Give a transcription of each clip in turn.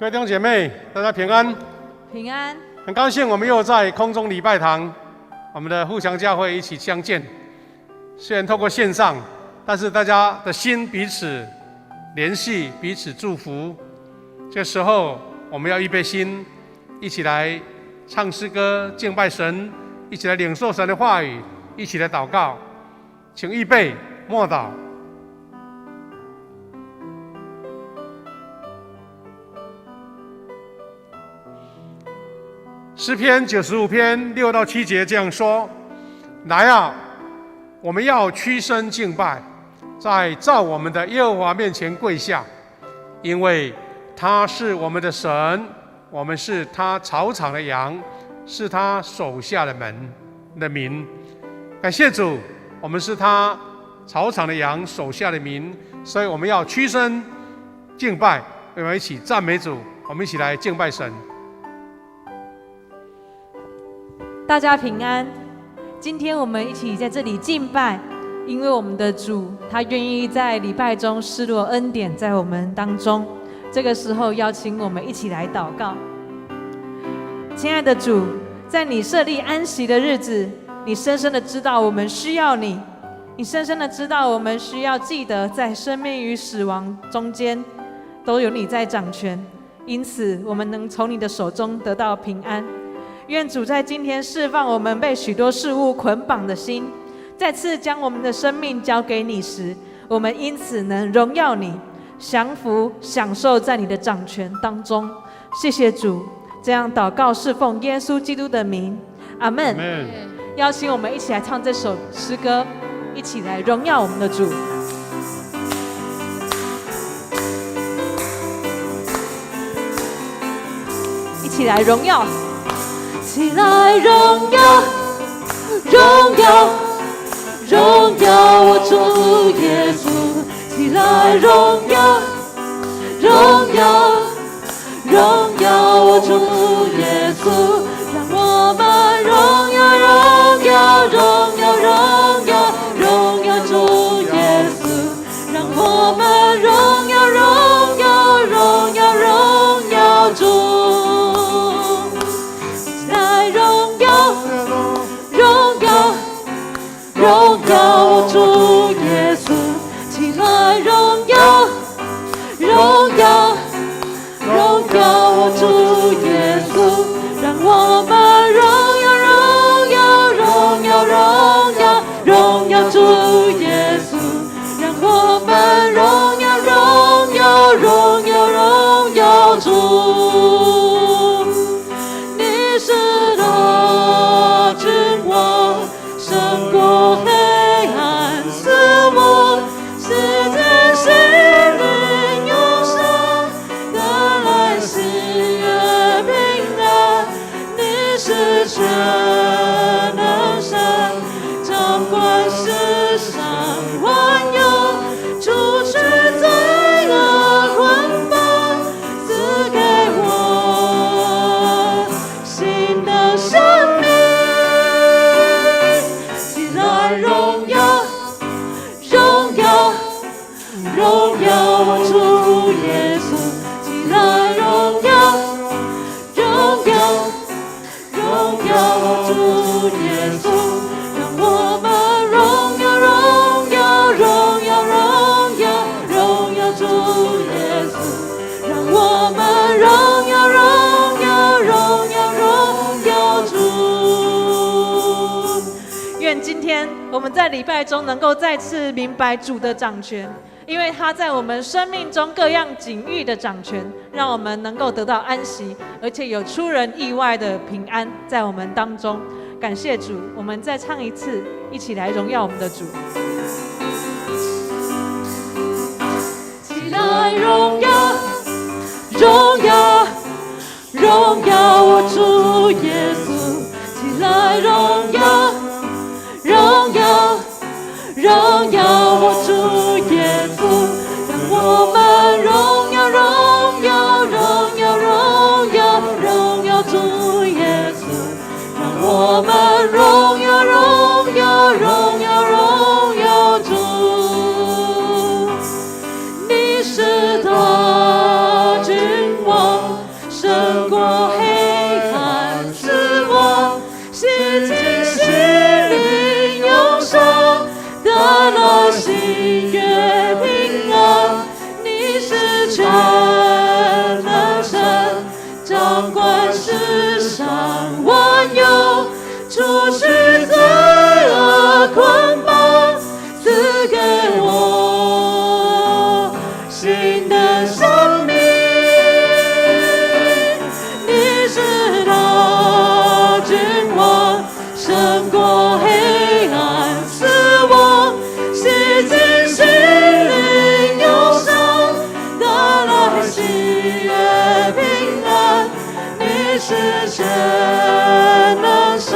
各位弟兄姐妹，大家平安。平安。很高兴我们又在空中礼拜堂，我们的富强教会一起相见。虽然透过线上，但是大家的心彼此联系，彼此祝福。这时候，我们要预备心，一起来唱诗歌、敬拜神，一起来领受神的话语，一起来祷告。请预备，默祷。诗篇95篇6到7节这样说：来啊，我们要屈身敬拜，在造我们的耶和华面前跪下，因为他是我们的神，我们是他草场的羊，是他手下的民。感谢主，我们是他草场的羊，手下的民，所以我们要屈身敬拜。我们一起赞美主，我们一起来敬拜神。大家平安。今天我们一起在这里敬拜，因为我们的主他愿意在礼拜中施落恩典在我们当中。这个时候邀请我们一起来祷告。亲爱的主，在你设立安息的日子，你深深的知道我们需要你，你深深的知道我们需要记得在生命与死亡中间都有你在掌权，因此我们能从你的手中得到平安。愿主在今天释放我们被许多事物捆绑的心，再次将我们的生命交给你时，我们因此能荣耀你，降服享受在你的掌权当中。谢谢主，这样祷告是奉耶稣基督的名，阿们。邀请我们一起来唱这首诗歌，一起来荣耀我们的主。一起来荣耀，起来荣耀，荣耀，荣耀我主耶稣！起来荣耀，荣耀，荣耀我主耶稣！让我们荣耀，荣耀，荣耀，荣耀，荣耀主耶稣！让我们荣耀，荣耀，荣耀，荣耀主！荣耀我主耶稣，起来荣耀，荣耀，荣耀我主耶稣，让我们荣耀，荣耀，荣耀，荣耀，荣耀主耶稣，让我们荣耀，荣耀，荣耀，荣耀主。你是大君王，胜过黑暗死亡，世界是你永生，带来喜悦平安。你是全能神，掌管世上万有，除去罪恶捆绑，赐给我新的生命。荣耀，荣耀，荣耀我主耶稣！起来荣耀，荣耀，荣耀我主耶稣！让我们荣耀，荣耀，荣耀，荣耀，荣耀主耶稣！让我们荣耀，荣耀，荣耀，荣耀主！愿今天我们在礼拜中能够再次明白主的掌权，因为他在我们生命中各样境遇的掌权，让我们能够得到安息，而且有出人意外的平安在我们当中。感谢主，我们再唱一次，一起来荣耀我们的主。起来荣耀，荣耀，荣耀我主耶稣！起来荣耀，荣耀，荣耀我主耶稣！让我们荣耀，荣耀，荣耀，荣耀，荣耀主耶稣！让我们荣耀，荣耀，荣耀，荣耀主！你是大君王，尽心灵忧伤，得了喜悦平安。你是全能神，掌管世上万有，除去罪恶捆绑，赐给我新的生命。你是大君王，胜过黑暗死亡，洗净心灵忧伤，得来喜悦平安。你是全能神，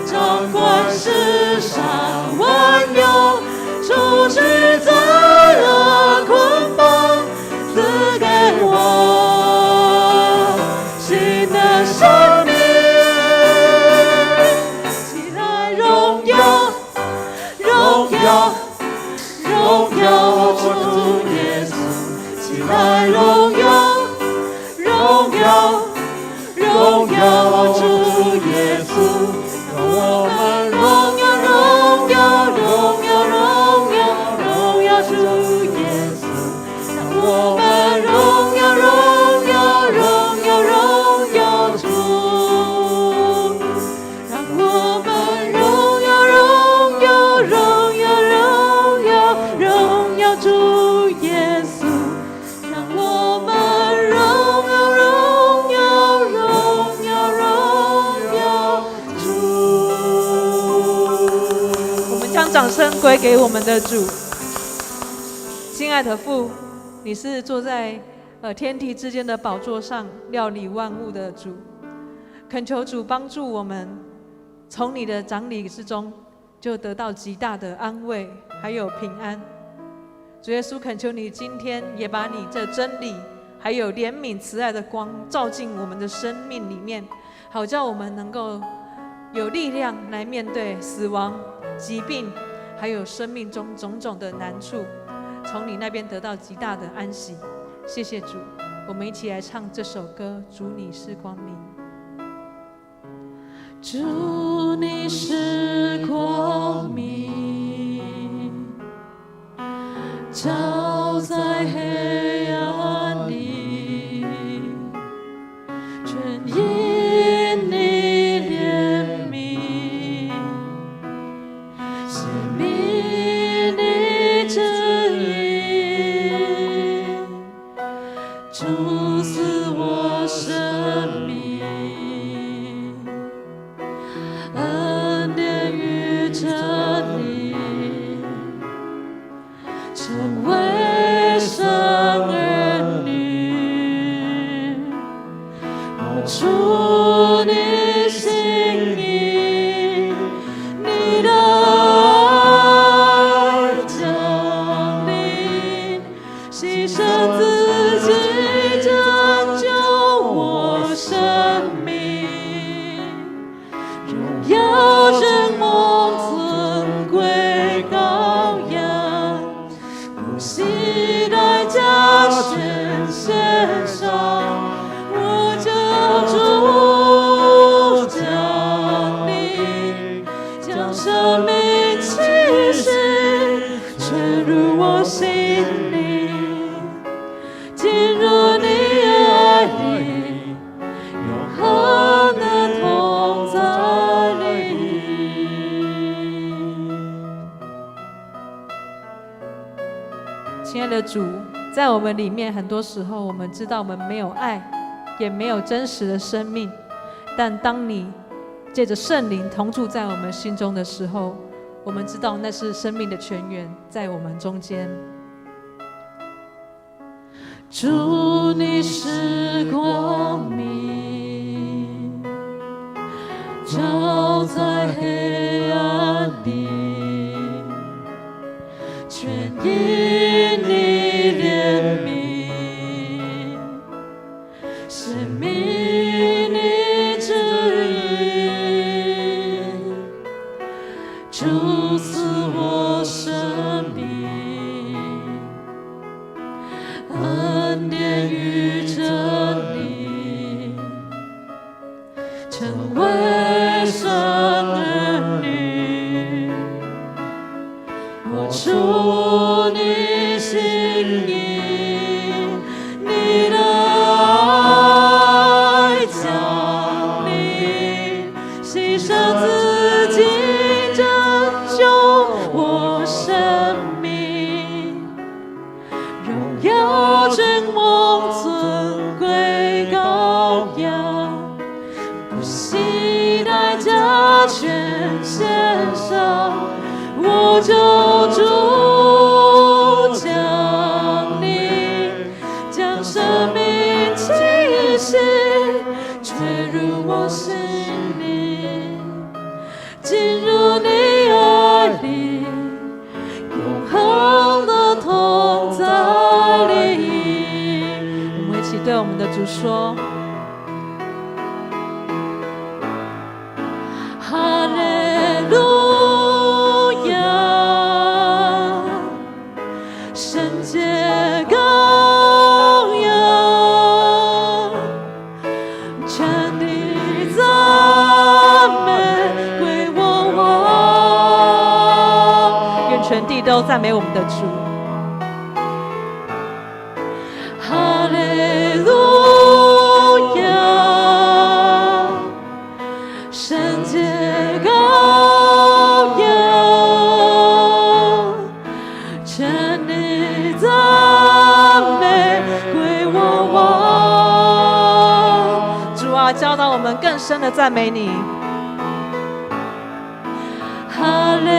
掌管世上万有，除去罪恶捆绑，赐给我新的生命。起来荣耀，荣耀，荣耀主耶稣！起来荣耀，荣耀，荣耀主耶稣！让我们荣耀，荣耀，荣耀，荣耀，荣耀主耶稣！让我们荣耀，荣耀，荣耀，荣耀主！让我们荣耀，荣耀，荣耀，荣耀，荣耀主耶稣！让我们荣耀，荣耀，荣耀，荣耀主！我们将掌声归给我们的主。亲爱的父，你是坐在天地之间的宝座上料理万物的主，恳求主帮助我们，从你的掌理之中就得到极大的安慰，还有平安。主耶稣，恳求你今天也把你这真理，还有怜悯慈爱的光照进我们的生命里面，好叫我们能够有力量来面对死亡、疾病，还有生命中种种的难处，从你那边得到极大的安息。谢谢主，我们一起来唱这首歌，主你是光明。主你是光明，照在黑暗里，全因你怜悯，显明你真意，主赐我生命，恩典与真理，成为生儿女，我出你心意，你的爱降临，牺牲自己拯救我生命，荣耀真梦尊贵羔羊，不惜代价全献上，我救主降临，将生命气息truyền入我心里，进入你爱里，永恒的同在里。亲爱的主，在我们里面，很多时候我们知道我们没有爱，也没有真实的生命，但当你借着圣灵同住在我们心中的时候，我们知道那是生命的泉源在我们中间。主你是光明，照在黑暗里，全因你怜悯，显明你旨意，主赐我生命，恩典与真理，成为生舍自己拯救我生命，荣耀君王尊贵羔羊，不惜代价全献上，我救主降临，将生命气息吹入我心里，进入你爱里，永恒的同在里。我们一起对我们的主说：哈利路亚，圣洁羔羊，全地赞美归我王。愿全地都赞美我们的主。哈利路亚，圣洁羔羊，全地赞美归我王。主啊，教导我们更深的赞美你。哈利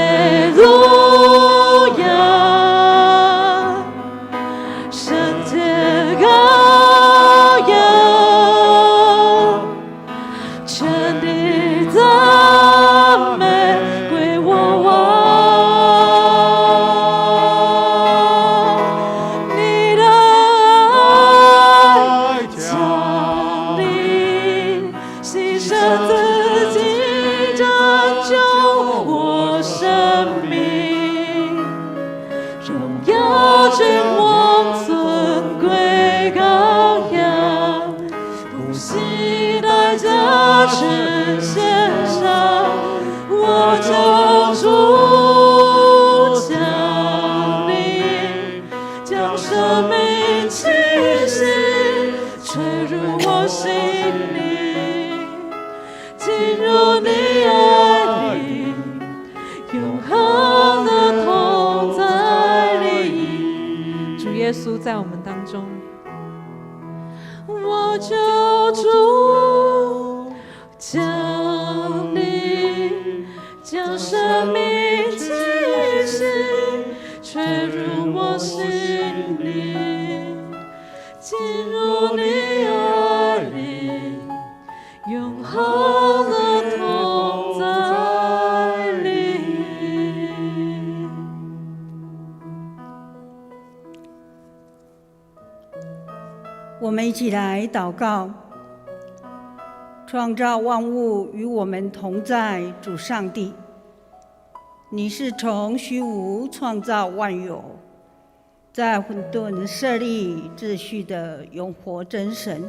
路亚，圣洁羔羊，全地赞美归我王。你的爱降临，牺牲自己拯救我生命，荣耀君王尊贵羔羊，不惜代价全献上，我救主降临，将生命气息吹入我心里，进入你爱里，永恒的同在里。主耶稣在我们当中，我救主降临，将生命气息吹入我心里，进入你爱里，永恒的同在里。我们一起来祷告。创造万物与我们同在，主上帝，你是从虚无创造万有，在混沌设立秩序的永活真神，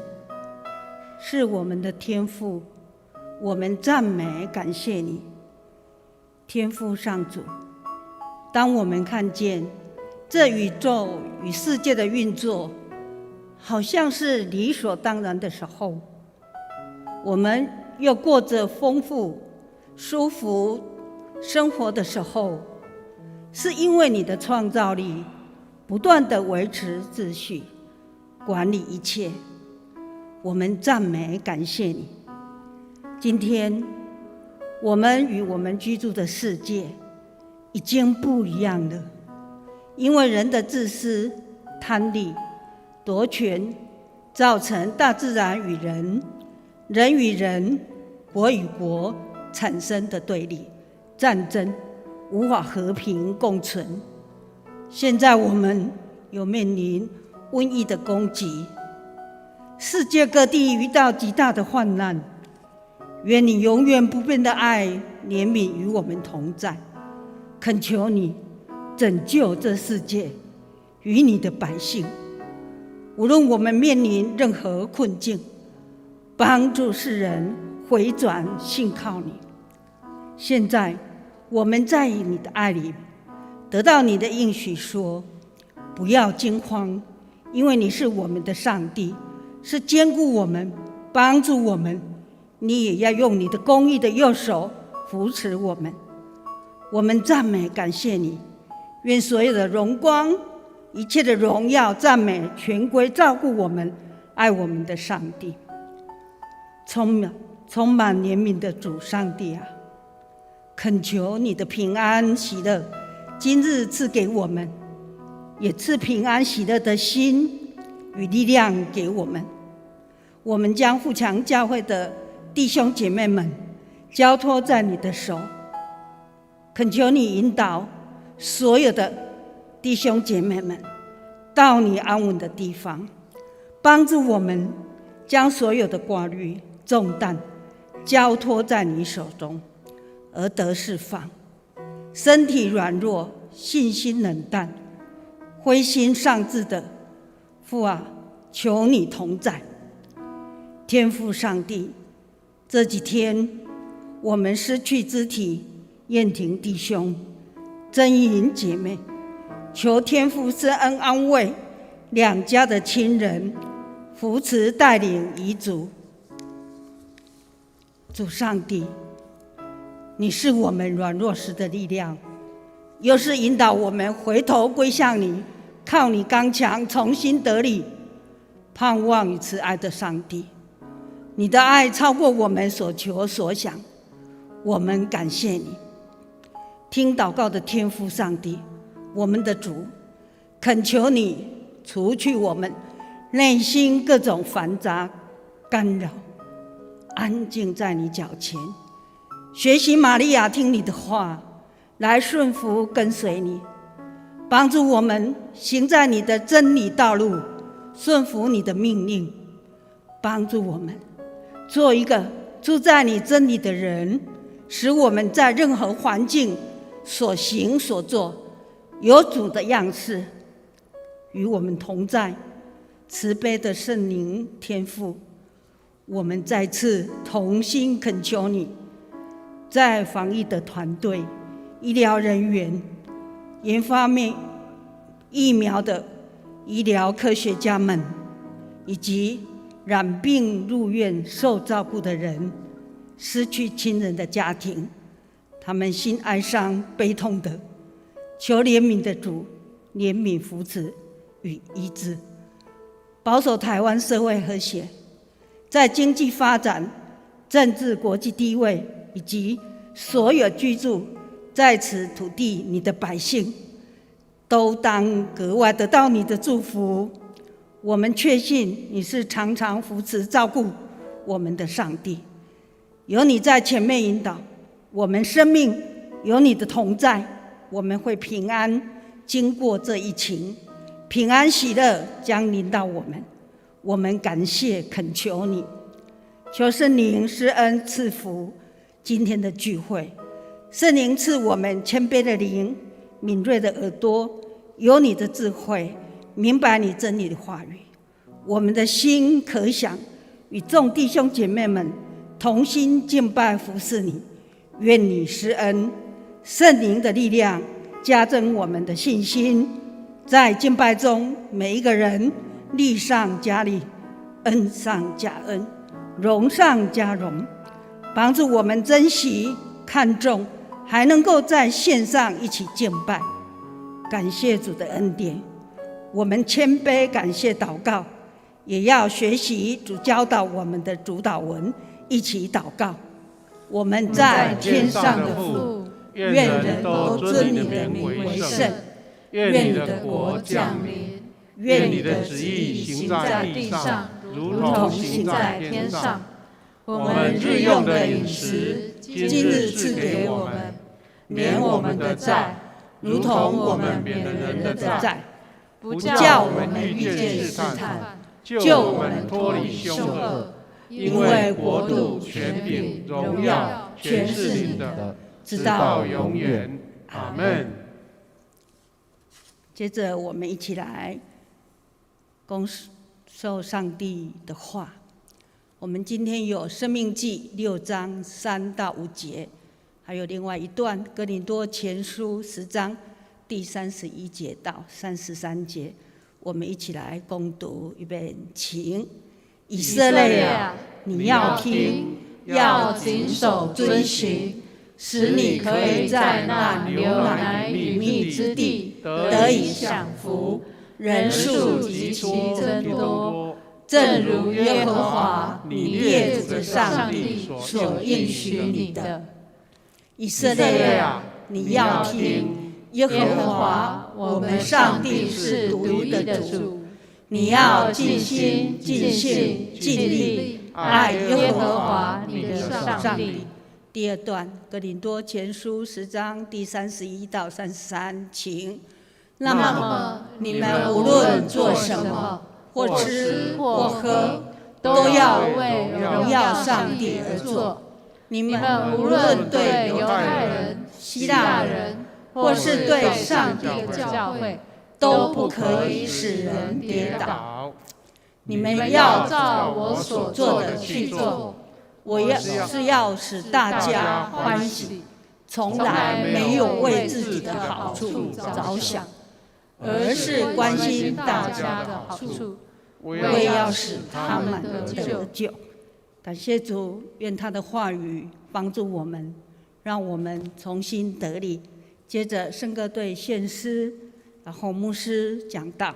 是我们的天父，我们赞美感谢你。天父上主，当我们看见这宇宙与世界的运作好像是理所当然的时候，我们又过着丰富舒服生活的时候，是因为你的创造力不断地维持秩序，管理一切。我们赞美感谢你。今天我们与我们居住的世界已经不一样了，因为人的自私、贪利、夺权，造成大自然与人、人与人、国与国产生的对立、战争，无法和平共存。现在我们又面临瘟疫的攻击，世界各地遇到极大的患难。愿你永远不变的爱、怜悯与我们同在，恳求你拯救这世界与你的百姓。无论我们面临任何困境，帮助世人回转信靠你。现在我们在你的爱里得到你的应许说，不要惊慌，因为你是我们的上帝，是坚固我们、帮助我们，你也要用你的公义的右手扶持我们。我们赞美感谢你，愿所有的荣光、一切的荣耀、赞美全归照顾我们、爱我们的上帝。充满怜悯的主上帝啊，恳求你的平安喜乐今日赐给我们，也赐平安喜乐的心与力量给我们。我们将富强教会的弟兄姐妹们交托在你的手，恳求你引导所有的弟兄姐妹们到你安稳的地方，帮助我们将所有的挂虑重担交托在你手中，而得释放。身体软弱、信心冷淡、灰心丧志的父啊，求你同在。天父上帝，这几天我们失去肢体燕婷弟兄、真莹姐妹，求天父施恩安慰两家的亲人，扶持带领遗族。主上帝，你是我们软弱时的力量，又是引导我们回头归向你，靠你刚强重新得力，盼望与慈爱的上帝。你的爱超过我们所求所想，我们感谢你。听祷告的天父上帝，我们的主，恳求你除去我们内心各种繁杂干扰，安静在你脚前，学习玛利亚听你的话，来顺服跟随你，帮助我们行在你的真理道路，顺服你的命令，帮助我们做一个住在你真理的人，使我们在任何环境所行所做有主的样式。与我们同在慈悲的圣灵天父，我们再次同心恳求你，在防疫的团队、医疗人员、研发疫苗的医疗科学家们，以及染病入院受照顾的人、失去亲人的家庭，他们心哀伤悲痛的，求怜悯的主怜悯扶持与医治，保守台湾社会和谐，在经济发展、政治国际地位以及所有居住在此土地你的百姓，都当格外得到你的祝福。我们确信你是常常扶持照顾我们的上帝，有你在前面引导，我们生命有你的同在，我们会平安经过这疫情，平安喜乐将临到我们。我们感谢恳求你，求圣灵施恩赐福今天的聚会，圣灵赐我们谦卑的灵、敏锐的耳朵，有你的智慧，明白你真理的话语。我们的心可想与众弟兄姐妹们同心敬拜服侍你，愿你施恩，圣灵的力量加增我们的信心，在敬拜中每一个人力上加力，恩上加恩，荣上加荣，帮助我们珍惜看重，还能够在线上一起敬拜。感谢主的恩典，我们谦卑感谢祷告，也要学习主教导我们的主祷文，一起祷告。我们在天上的父，愿人都尊你的名为圣，愿你的国降临，愿你的旨意行在地上，如同行在天上。我们日用的饮食，今日赐给我们，免我们的债，如同我们免人的债，不叫我们遇见试探，救我们脱离凶恶。因为国度、权柄、荣耀，全是你的，直到永远。阿们。接着，我们一起来恭受上帝的话。我们今天有《申命记》6章3到5节，还有另外一段《哥林多前书》10章第31节到33节，我们一起来攻读。预备，请。以色列啊，你要听，要谨守遵行，使你可以在那流奶与蜜之地得以享福，人数极其增多，正如耶和华你列祖的上帝所应许你的。以色列啊，你要听，耶和华我们上帝是独一的主，你要尽心、尽性、尽力爱耶和华你的上帝。第二段，哥林多前书10章第31到33，请。那么你们无论做什么，或吃或喝，都要为荣耀上帝而做。你们无论对犹太人、希腊人，或是对上帝的教会，都不可以使人跌倒。你们要照我所做的去做，我是要使大家欢喜，从来没有为自己的好处着想，而是关心大家的好处，为要使他们得救。感谢主，愿他的话语帮助我们，让我们重新得力。接着圣歌队献诗，然后牧师讲道。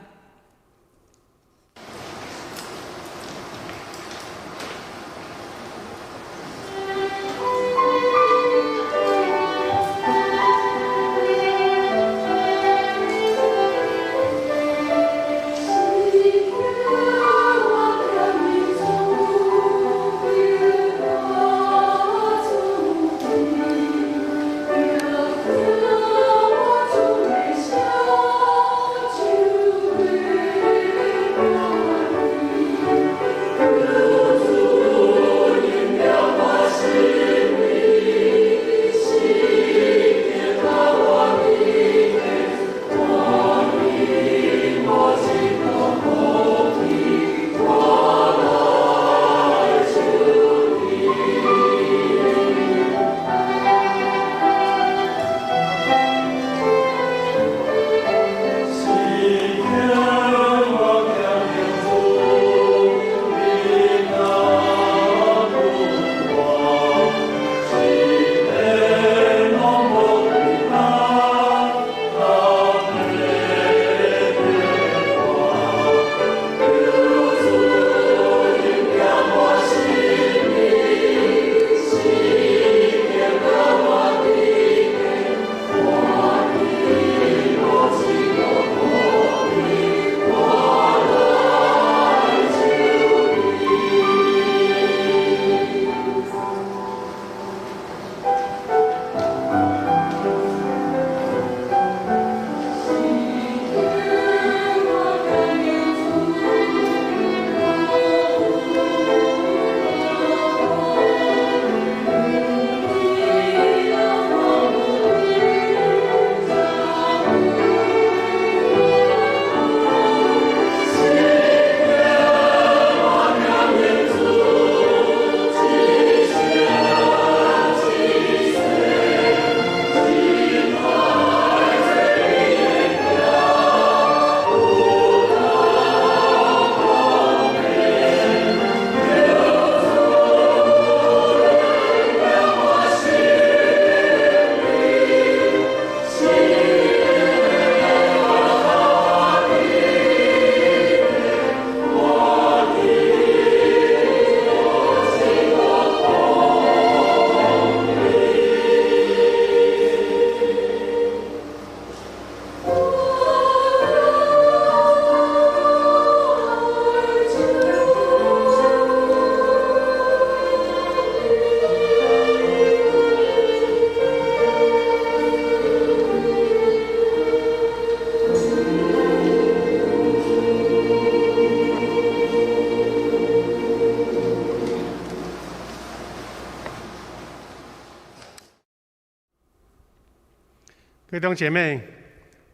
各位弟兄姐妹，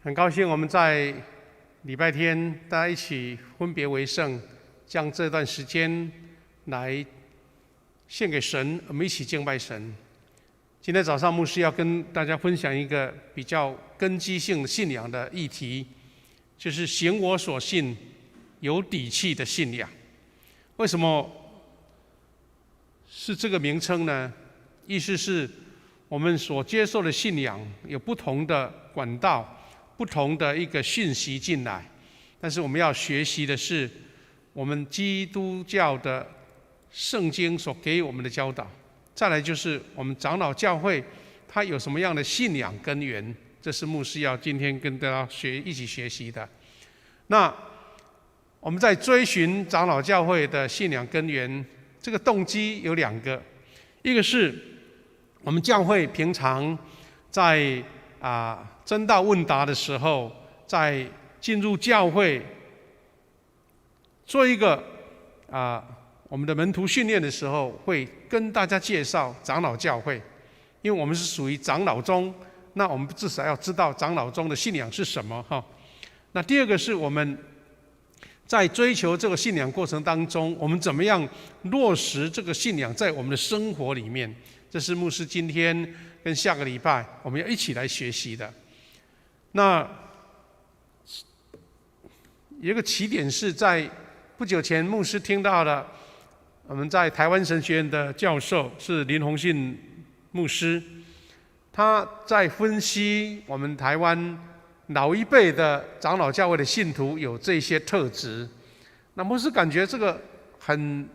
很高兴我们在礼拜天大家一起分别为圣，将这段时间来献给神，我们一起敬拜神。今天早上牧师要跟大家分享一个比较根基性的信仰的议题，就是行我所信、有底气的信仰。为什么是这个名称呢？意思是我们所接受的信仰有不同的管道，不同的一个讯息进来，但是我们要学习的是我们基督教的圣经所给予我们的教导。再来就是我们长老教会它有什么样的信仰根源，这是牧师要今天跟大家一起学习的。那我们在追寻长老教会的信仰根源，这个动机有2个，一个是我们教会平常在真道问答的时候，在进入教会做一个我们的门徒训练的时候，会跟大家介绍长老教会，因为我们是属于长老宗，那我们至少要知道长老宗的信仰是什么哈。那第2个是我们在追求这个信仰过程当中，我们怎么样落实这个信仰在我们的生活里面，这是牧师今天跟下个礼拜我们要一起来学习的。那有一个起点是在不久前牧师听到了我们在台湾神学院的教授是林宏信牧师，他在分析我们台湾老一辈的长老教会的信徒有这些特质。那牧师感觉这个很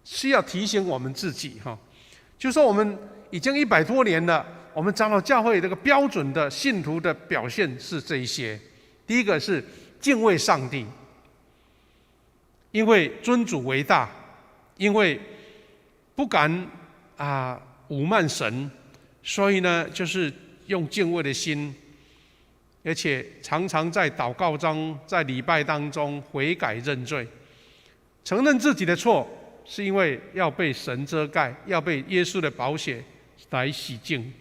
需要提醒我们自己哈，就是说我们已经100多年了，我们长老教会这个标准的信徒的表现是这一些。第一个是敬畏上帝，因为尊主为大，因为不敢侮慢神，所以呢就是用敬畏的心，而且常常在祷告中，在礼拜当中悔改认罪，承认自己的错，是因为要被神遮盖，要被耶稣的宝血来洗净。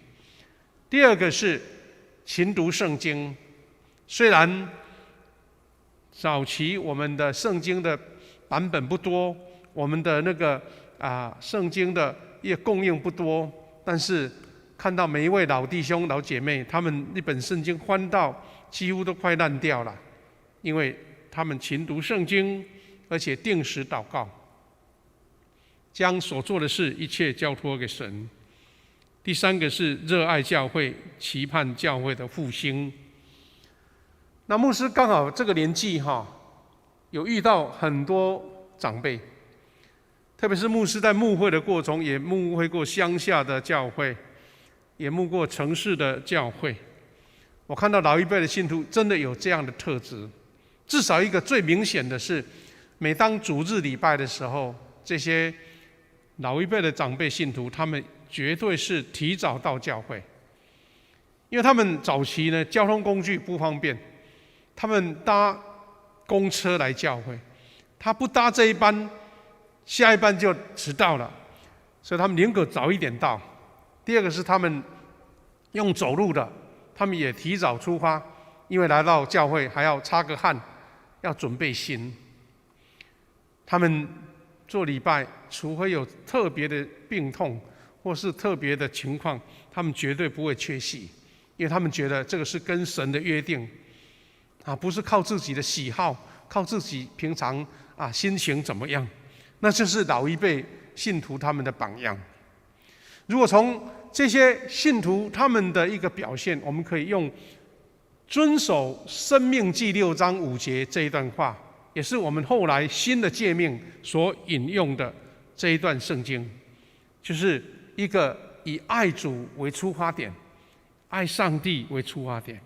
第2个是勤读圣经，虽然早期我们的圣经的版本不多，我们的那个圣经的也供应不多，但是看到每一位老弟兄老姐妹，他们一本圣经翻到几乎都快烂掉了，因为他们勤读圣经，而且定时祷告，将所做的事一切交托给神。第3个是热爱教会，期盼教会的复兴。那牧师刚好这个年纪有遇到很多长辈，特别是牧师在牧会的过程中，也牧会过乡下的教会，也牧过城市的教会。我看到老一辈的信徒真的有这样的特质，至少一个最明显的是，每当主日礼拜的时候，这些老一辈的长辈信徒，他们绝对是提早到教会，因为他们早期呢交通工具不方便，他们搭公车来教会，他不搭这一班，下一班就迟到了，所以他们宁可早一点到。第2个是他们用走路的，他们也提早出发，因为来到教会还要擦个汗，要准备心。他们做礼拜，除非有特别的病痛或是特别的情况，他们绝对不会缺席，因为他们觉得这个是跟神的约定不是靠自己的喜好，靠自己平常心情怎么样，那就是老一辈信徒他们的榜样。如果从这些信徒他们的一个表现，我们可以用遵守申命记6章5节这一段话，也是我们后来新的诫命所引用的这一段圣经，就是一个以爱主为出发点，爱上帝为出发点。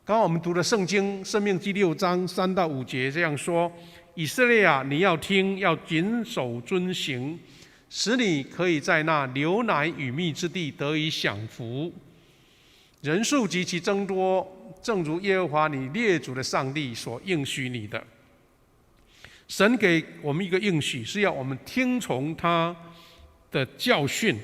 刚刚我们读的圣经申命记6章3到5节这样说：以色列啊，你要听，要谨守遵行，使你可以在那流奶与蜜之地得以享福，人数极其增多，正如耶和华你列祖的上帝所应许你的。神给我们一个应许，是要我们听从他的教训，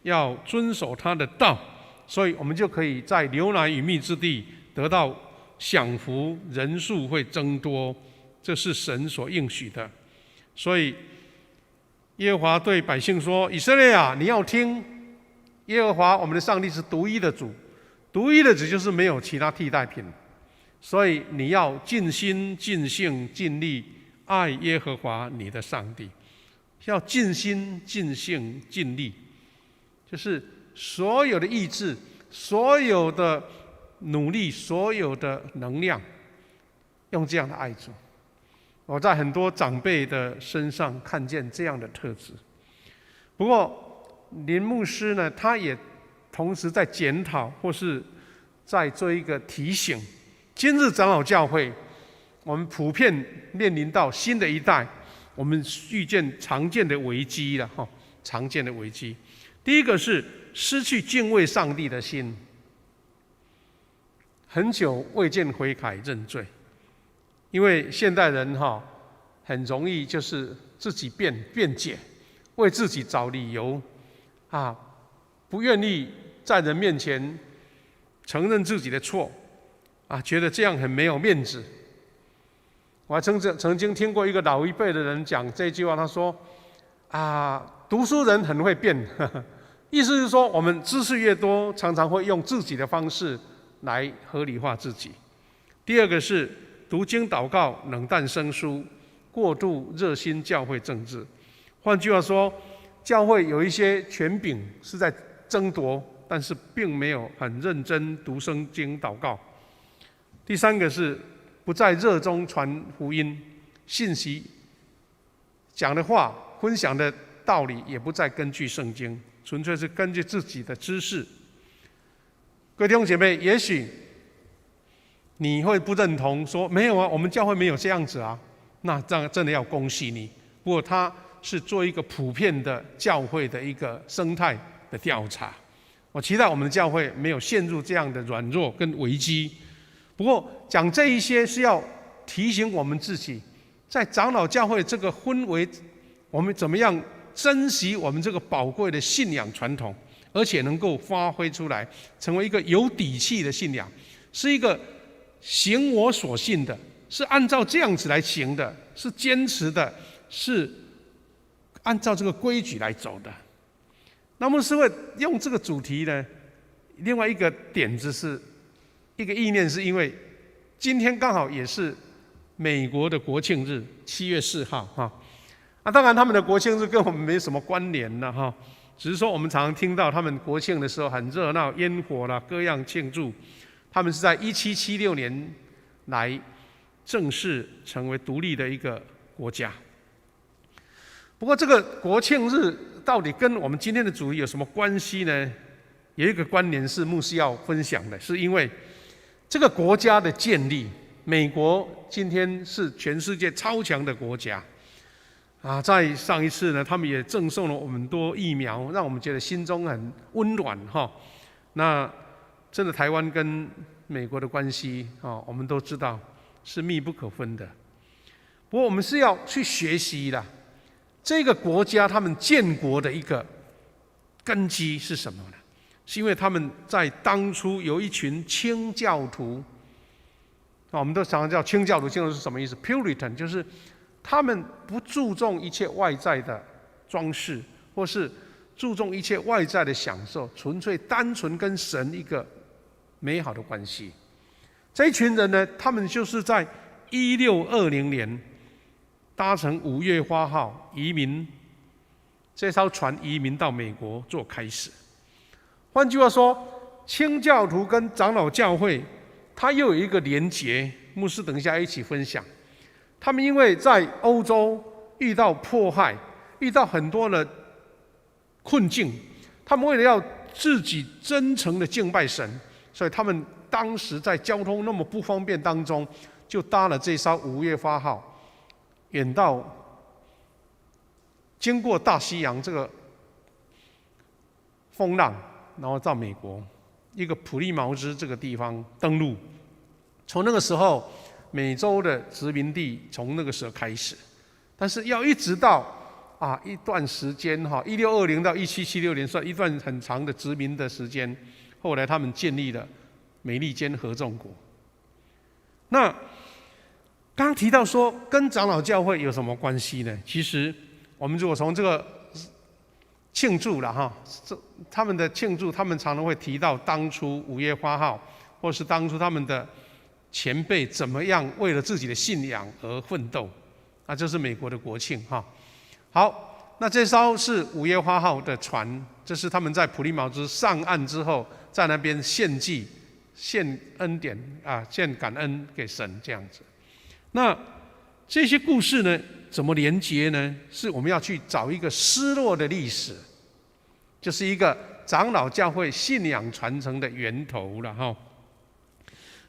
要遵守他的道，所以我们就可以在流奶与蜜之地得到享福，人数会增多，这是神所应许的。所以耶和华对百姓说：以色列啊，你要听，耶和华我们的上帝是独一的主，独一的主就是没有其他替代品，所以你要尽心尽性尽力爱耶和华你的上帝。要尽心、尽性、尽力，就是所有的意志、所有的努力、所有的能量，用这样的爱主。我在很多长辈的身上看见这样的特质。不过林牧师呢，他也同时在检讨，或是在做一个提醒。今日长老教会，我们普遍面临到新的一代，我们遇见常见的危机了哈，常见的危机。第一个是失去敬畏上帝的心，很久未见悔改认罪。因为现代人很容易就是自己辩解，为自己找理由不愿意在人面前承认自己的错觉得这样很没有面子。我还曾经听过一个老一辈的人讲这句话，他说读书人很会辩，意思是说我们知识越多，常常会用自己的方式来合理化自己。第二个是读经祷告冷淡生疏，过度热心教会政治。换句话说，教会有一些权柄是在争夺，但是并没有很认真读圣经祷告。第三个是不再热衷传福音信息，讲的话分享的道理也不再根据圣经，纯粹是根据自己的知识。各位弟兄姐妹，也许你会不认同，说没有我们教会没有这样子那这样真的要恭喜你。不过它是做一个普遍的教会的一个生态的调查。我期待我们的教会没有陷入这样的软弱跟危机。不过讲这一些是要提醒我们自己，在长老教会这个氛围，我们怎么样珍惜我们这个宝贵的信仰传统，而且能够发挥出来，成为一个有底气的信仰，是一个行我所信的，是按照这样子来行的，是坚持的，是按照这个规矩来走的。那么是会用这个主题呢，另外一个点子是一个意念，是因为今天刚好也是美国的国庆日，7月4号当然他们的国庆日跟我们没什么关联了只是说我们常常听到他们国庆的时候很热闹，烟火啦各样庆祝。他们是在1776年来正式成为独立的一个国家。不过这个国庆日到底跟我们今天的主题有什么关系呢？有一个关联是牧师要分享的，是因为这个国家的建立，美国今天是全世界超强的国家在上一次呢，他们也赠送了我们多疫苗，让我们觉得心中很温暖那真的台湾跟美国的关系我们都知道是密不可分的。不过我们是要去学习的，这个国家他们建国的一个根基是什么呢？是因为他们在当初有一群清教徒我们都常常叫清教徒。清教徒是什么意思？ Puritan 就是他们不注重一切外在的装饰，或是注重一切外在的享受，纯粹单纯跟神一个美好的关系。这一群人呢，他们就是在1620年搭乘5月花号移民，这艘船移民到美国做开始。换句话说，清教徒跟长老教会它又有一个连结，牧师等一下一起分享。他们因为在欧洲遇到迫害，遇到很多的困境，他们为了要自己真诚的敬拜神，所以他们当时在交通那么不方便当中，就搭了这艘5月花号，远到经过大西洋这个风浪，然后到美国一个普利茅兹这个地方登陆。从那个时候，美洲的殖民地从那个时候开始，但是要一直到一段时间1620到1776年，算一段很长的殖民的时间。后来他们建立了美利坚合众国。那刚刚提到说跟长老教会有什么关系呢？其实我们如果从这个庆祝了他们的庆祝，他们常常会提到当初5月花号，或是当初他们的前辈怎么样为了自己的信仰而奋斗，这是美国的国庆好，那这艘是五耶花号的船，这是他们在普利茅兹上岸之后，在那边献祭、献恩典献感恩给神这样子。那这些故事呢，怎么连结呢？是我们要去找一个失落的历史，就是一个长老教会信仰传承的源头了哈。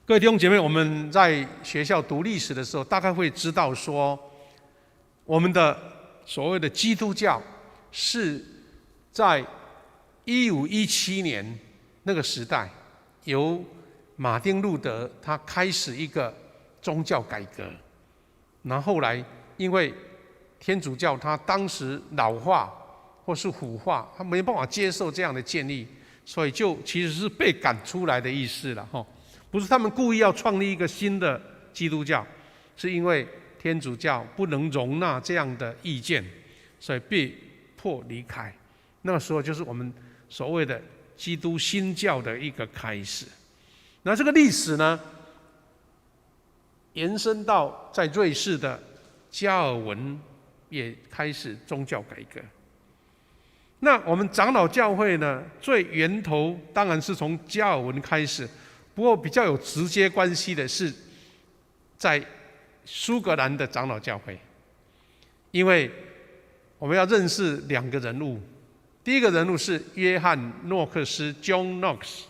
各位弟兄姐妹，我们在学校读历史的时候，大概会知道说，我们的所谓的基督教是在1517年那个时代，由马丁路德他开始一个宗教改革，然后后来因为天主教他当时老化或是腐化，他没办法接受这样的建立，所以就其实是被赶出来的意思了哈。不是他们故意要创立一个新的基督教，是因为天主教不能容纳这样的意见，所以被迫离开。那个时候就是我们所谓的基督新教的一个开始。那这个历史呢，延伸到在瑞士的加尔文也开始宗教改革。那我们长老教会呢，最源头当然是从加尔文开始，不过比较有直接关系的是在苏格兰的长老教会，因为我们要认识两个人物。第一个人物是约翰诺克斯 （John Knox），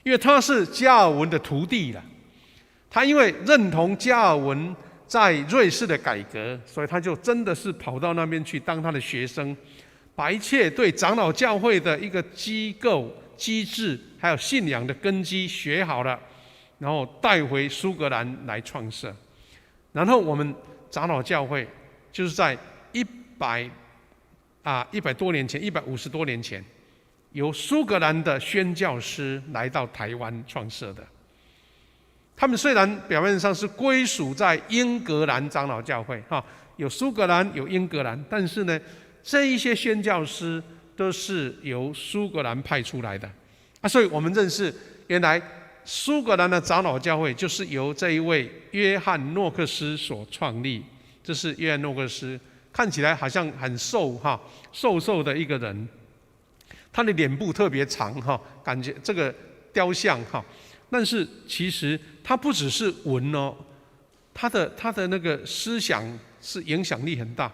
因为他是加尔文的徒弟了。他因为认同加尔文在瑞士的改革，所以他就真的是跑到那边去当他的学生，把一切对长老教会的一个机构、机制还有信仰的根基学好了，然后带回苏格兰来创设。然后我们长老教会就是在100多年前，150多年前，由苏格兰的宣教师来到台湾创设的。他们虽然表面上是归属在英格兰长老教会，有苏格兰有英格兰，但是呢，这一些宣教师都是由苏格兰派出来的所以我们认识原来苏格兰的长老教会就是由这一位约翰诺克斯所创立。这是约翰诺克斯，看起来好像很瘦瘦的一个人，他的脸部特别长感觉这个雕像但是其实他不只是文他的那个思想是影响力很大，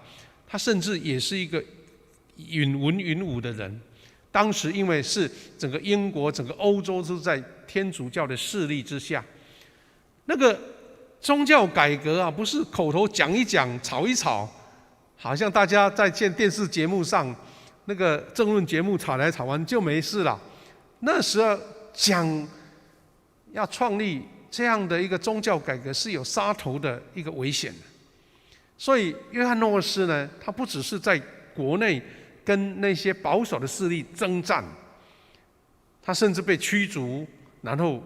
他甚至也是一个允文允武的人。当时因为是整个英国、整个欧洲都在天主教的势力之下，那个宗教改革不是口头讲一讲、吵一吵，好像大家在电视节目上那个政论节目吵来吵完就没事了。那时候讲要创立这样的一个宗教改革是有杀头的一个危险的。所以约翰诺克斯呢，他不只是在国内跟那些保守的势力征战，他甚至被驱逐，然后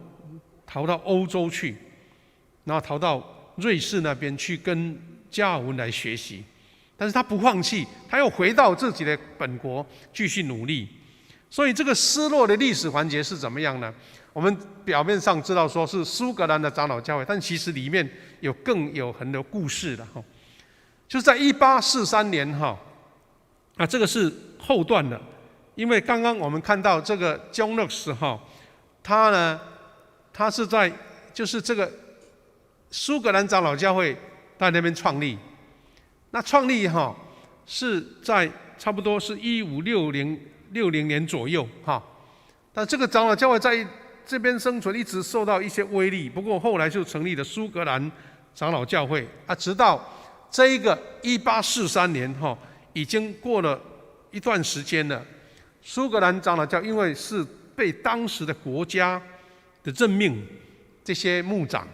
逃到欧洲去，然后逃到瑞士那边去跟加尔文来学习。但是他不放弃，他又回到自己的本国继续努力。所以这个失落的历史环节是怎么样呢？我们表面上知道说是苏格兰的长老教会，但其实里面更有很多故事的就是在1843年这个是后段的，因为刚刚我们看到这个 John Knox 他是在就是这个苏格兰长老教会在那边创立。那创立是在差不多是1560年左右但这个长老教会在这边生存一直受到一些威力，不过后来就成立了苏格兰长老教会直到这一个1843年已经过了一段时间了。苏格兰长老教因为是被当时的国家的任命这些牧长，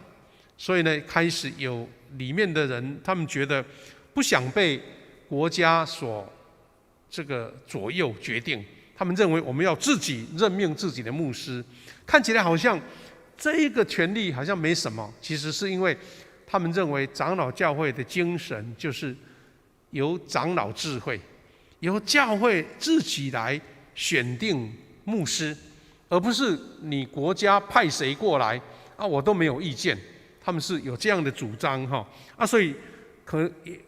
所以呢开始有里面的人他们觉得不想被国家所这个左右决定，他们认为我们要自己任命自己的牧师。看起来好像这一个权利好像没什么，其实是因为他们认为长老教会的精神就是由长老智慧，由教会自己来选定牧师，而不是你国家派谁过来我都没有意见。他们是有这样的主张所以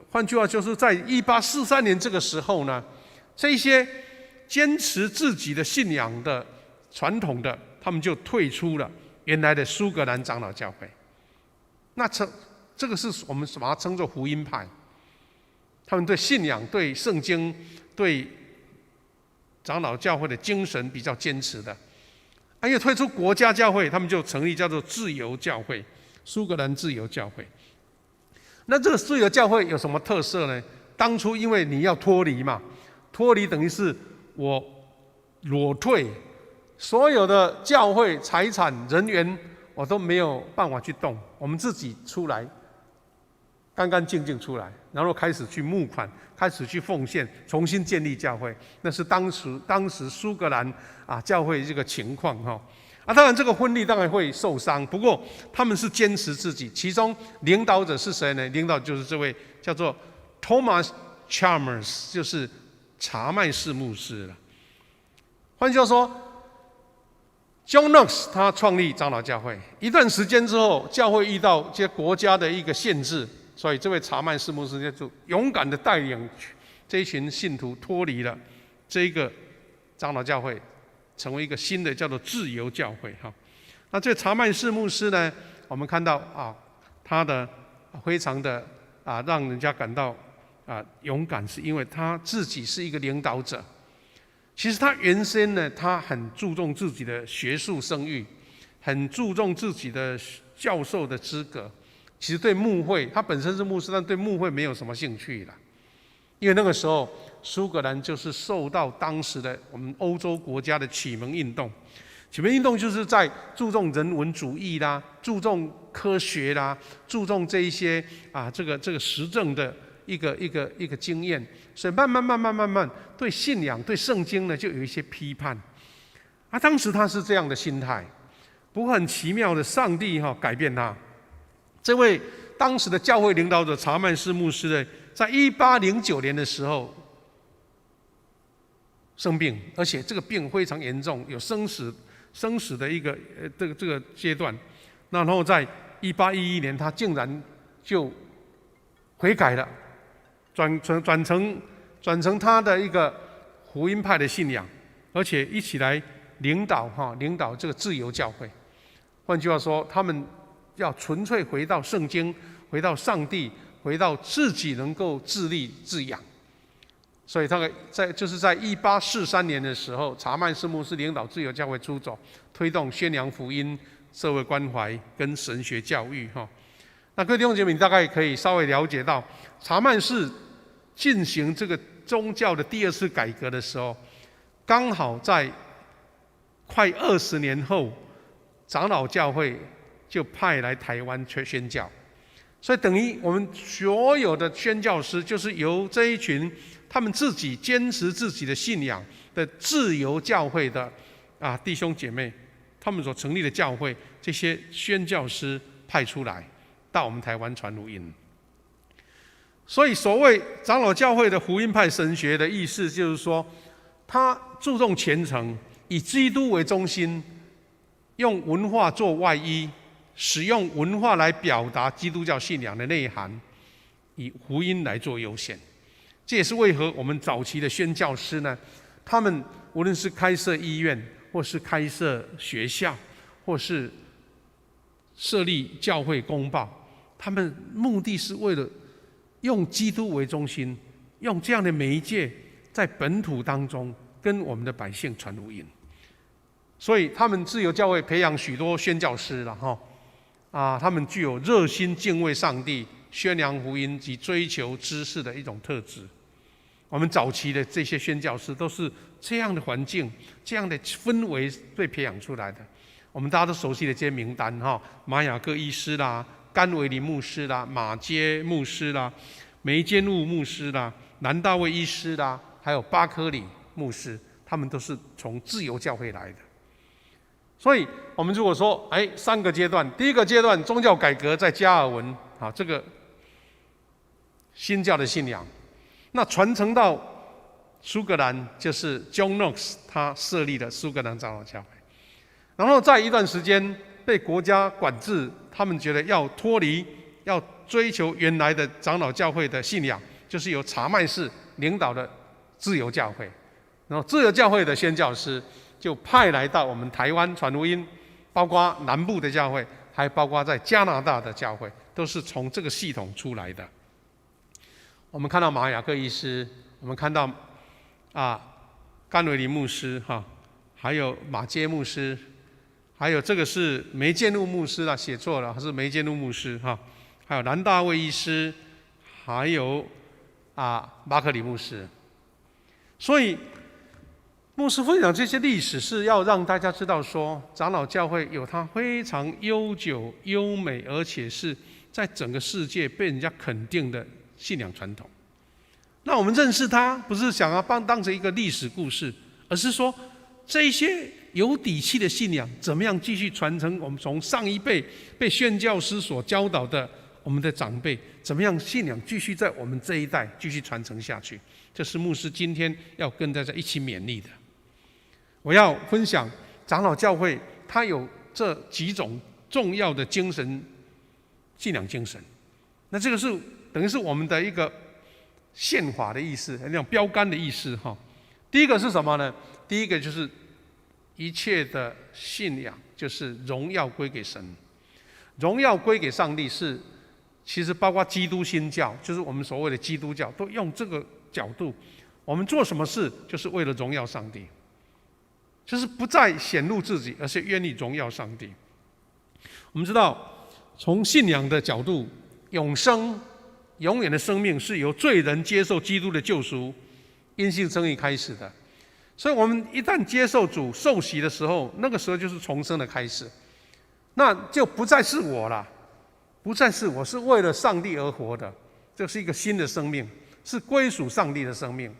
换句话就是在1843年这个时候呢，这些坚持自己的信仰的传统的，他们就退出了原来的苏格兰长老教会。那这个是我们把它称作福音派，他们对信仰、对圣经、对长老教会的精神比较坚持的。因为退出国家教会，他们就成立叫做自由教会，苏格兰自由教会。那这个自由教会有什么特色呢？当初因为你要脱离嘛，脱离等于是我裸退，所有的教会财产人员我都没有办法去动，我们自己出来，干干净净出来，然后开始去募款，开始去奉献，重新建立教会。那是当时苏格兰教会这个情况哈。当然这个婚礼当然会受伤，不过他们是坚持自己。其中领导者是谁呢？领导就是这位叫做 Thomas Chalmers， 就是查麦士牧师了。换句话说 ，John Knox 他创立长老教会，一段时间之后，教会遇到这些国家的一个限制，所以这位查麦士牧师就勇敢的带领这一群信徒脱离了这个长老教会，成为一个新的叫做自由教会哈。那这查麦士牧师呢，我们看到他的非常的让人家感到勇敢，是因为他自己是一个领导者。其实他原先呢，他很注重自己的学术声誉，很注重自己的教授的资格。其实对牧会，他本身是牧师，但对牧会没有什么兴趣了。因为那个时候苏格兰就是受到当时的我们欧洲国家的启蒙运动，启蒙运动就是在注重人文主义啦，注重科学啦，注重这一些这个实证的一个经验，所以慢慢对信仰、对圣经呢就有一些批判。当时他是这样的心态，不过很奇妙的，上帝改变他。这位当时的教会领导者查曼士牧师呢，在1809年的时候生病，而且这个病非常严重，有生死的一个这个阶段。然后在1811年，他竟然就悔改了，转成他的一个福音派的信仰，而且一起来领导这个自由教会。换句话说，他们要纯粹回到圣经，回到上帝，回到自己能够自立自养。所以就是在1843年的时候，查曼士牧师领导自由教会出走，推动宣扬福音、社会关怀跟神学教育那各位弟兄姐妹，你大概可以稍微了解到，查曼士进行这个宗教的第二次改革的时候，刚好在快20年后，长老教会就派来台湾宣教，所以等于我们所有的宣教师就是由这一群他们自己坚持自己的信仰的自由教会的弟兄姐妹，他们所成立的教会，这些宣教师派出来到我们台湾传福音。所以所谓长老教会的福音派神学的意思，就是说他注重虔诚，以基督为中心，用文化做外衣，使用文化来表达基督教信仰的内涵，以福音来做优先。这也是为何我们早期的宣教师呢，他们无论是开设医院，或是开设学校，或是设立教会公报，他们目的是为了用基督为中心，用这样的媒介在本土当中跟我们的百姓传福音。所以他们自由教会培养许多宣教师了他们具有热心敬畏上帝、宣扬福音及追求知识的一种特质。我们早期的这些宣教师都是这样的环境、这样的氛围被培养出来的。我们大家都熟悉的这些名单马雅各医师啦、甘维林牧师啦、马街牧师啦、梅坚务牧师啦、南大卫医师啦，还有巴科里牧师，他们都是从自由教会来的。所以我们如果说3个阶段，第一个阶段宗教改革在加尔文这个新教的信仰，那传承到苏格兰，就是 John Knox 他设立的苏格兰长老教会。然后在一段时间被国家管制，他们觉得要脱离要追求原来的长老教会的信仰，就是由查麦士领导的自由教会。然后自由教会的宣教师就派来到我们台湾传福音，包括南部的教会，还包括在加拿大的教会，都是从这个系统出来的。我们看到马雅各医师，我们看到甘维林牧师还有马街牧师，还有这个是梅建禄牧师写错了，是梅建禄牧师还有南大卫医师，还有马可里牧师。所以牧师分享这些历史，是要让大家知道说，长老教会有它非常悠久、优美，而且是在整个世界被人家肯定的信仰传统。那我们认识它，不是想要当成一个历史故事，而是说这些有底气的信仰怎么样继续传承？我们从上一辈被宣教师所教导的，我们的长辈怎么样信仰继续在我们这一代继续传承下去？这是牧师今天要跟大家一起勉励的。我要分享长老教会，它有这几种重要的精神，信仰精神。那这个是等于是我们的一个宪法的意思，那种标杆的意思第一个是什么呢？第一个就是一切的信仰就是荣耀归给神，荣耀归给上帝是，其实包括基督新教，就是我们所谓的基督教，都用这个角度，我们做什么事就是为了荣耀上帝，就是不再显露自己，而是愿意荣耀上帝。我们知道，从信仰的角度，永生、永远的生命是由罪人接受基督的救赎、因信称义开始的。所以我们一旦接受主受洗的时候，那个时候就是重生的开始，那就不再是我了，不再是我，是为了上帝而活的，这是一个新的生命，是归属上帝的生命。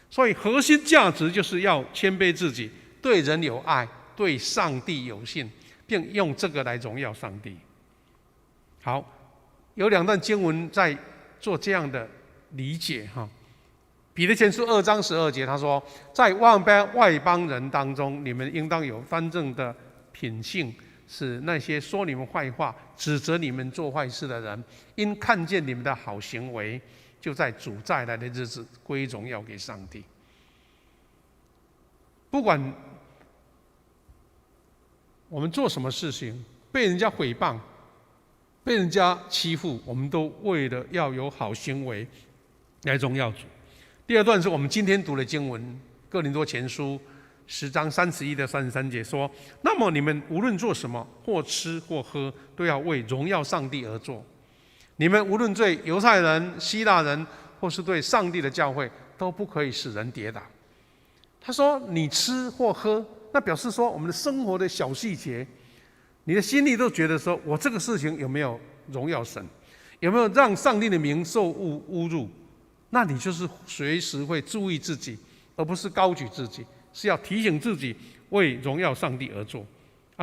所以核心价值就是要谦卑自己，对人有爱，对上帝有信，并用这个来荣耀上帝。好，有两段经文在做这样的理解彼得前书2章12节，他说：“在外邦人当中，你们应当有端正的品性，使那些说你们坏话、指责你们做坏事的人，因看见你们的好行为，就在主再来的日子归荣耀给上帝。”不管我们做什么事情，被人家毁谤、被人家欺负，我们都为了要有好行为来荣耀主。第二段是我们今天读的经文，哥林多前书10章31到33节说：“那么你们无论做什么，或吃或喝，都要为荣耀上帝而做。你们无论对犹太人、希腊人，或是对上帝的教会，都不可以使人跌倒。”他说：“你吃或喝，那表示说我们的生活的小细节，你的心里都觉得说，我这个事情有没有荣耀神，有没有让上帝的名受侮辱？那你就是随时会注意自己，而不是高举自己，是要提醒自己为荣耀上帝而做。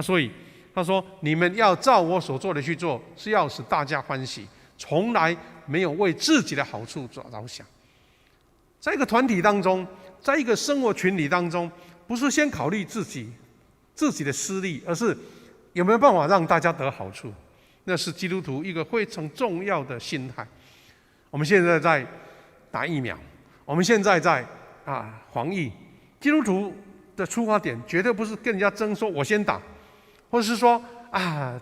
所以他说：你们要照我所做的去做，是要使大家欢喜，从来没有为自己的好处着想。在一个团体当中，在一个生活群体当中，不是先考虑自己的私利，而是有没有办法让大家得好处。那是基督徒一个非常重要的心态。我们现在在打疫苗，我们现在在防疫，基督徒的出发点绝对不是跟人家争说我先打，或者是说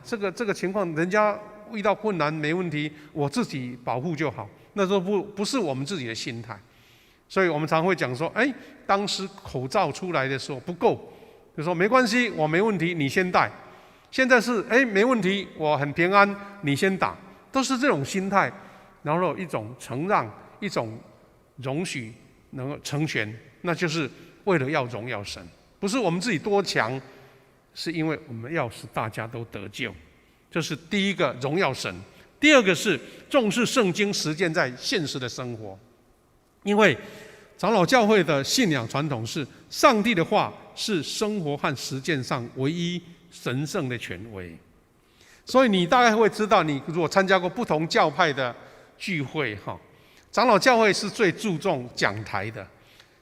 这个情况人家遇到困难没问题，我自己保护就好，那都不是我们自己的心态。所以我们常会讲说，当时口罩出来的时候不够，就说没关系，我没问题，你先戴。现在是没问题，我很平安，你先打，都是这种心态，然后一种承让，一种容许，能够成全，那就是为了要荣耀神，不是我们自己多强，是因为我们要使大家都得救。这是第一个，荣耀神。第二个是重视圣经实践在现实的生活。因为长老教会的信仰传统是，上帝的话是生活和实践上唯一神圣的权威。所以你大概会知道，你如果参加过不同教派的聚会，长老教会是最注重讲台的，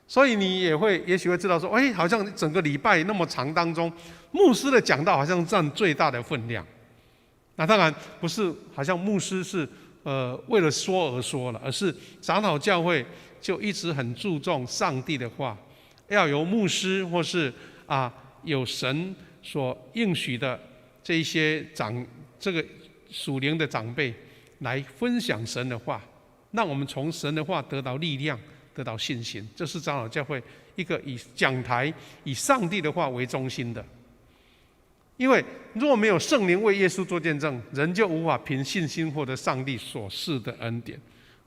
所以你也许会知道说，好像整个礼拜那么长当中，牧师的讲道好像占最大的分量。那当然不是好像牧师是为了说而说了，而是长老教会就一直很注重上帝的话，要由牧师或是有神所应许的这一些这个属灵的长辈来分享神的话，让我们从神的话得到力量，得到信心。这是长老教会一个以讲台以上帝的话为中心的。因为若没有圣灵为耶稣做见证，人就无法凭信心获得上帝所赐的恩典。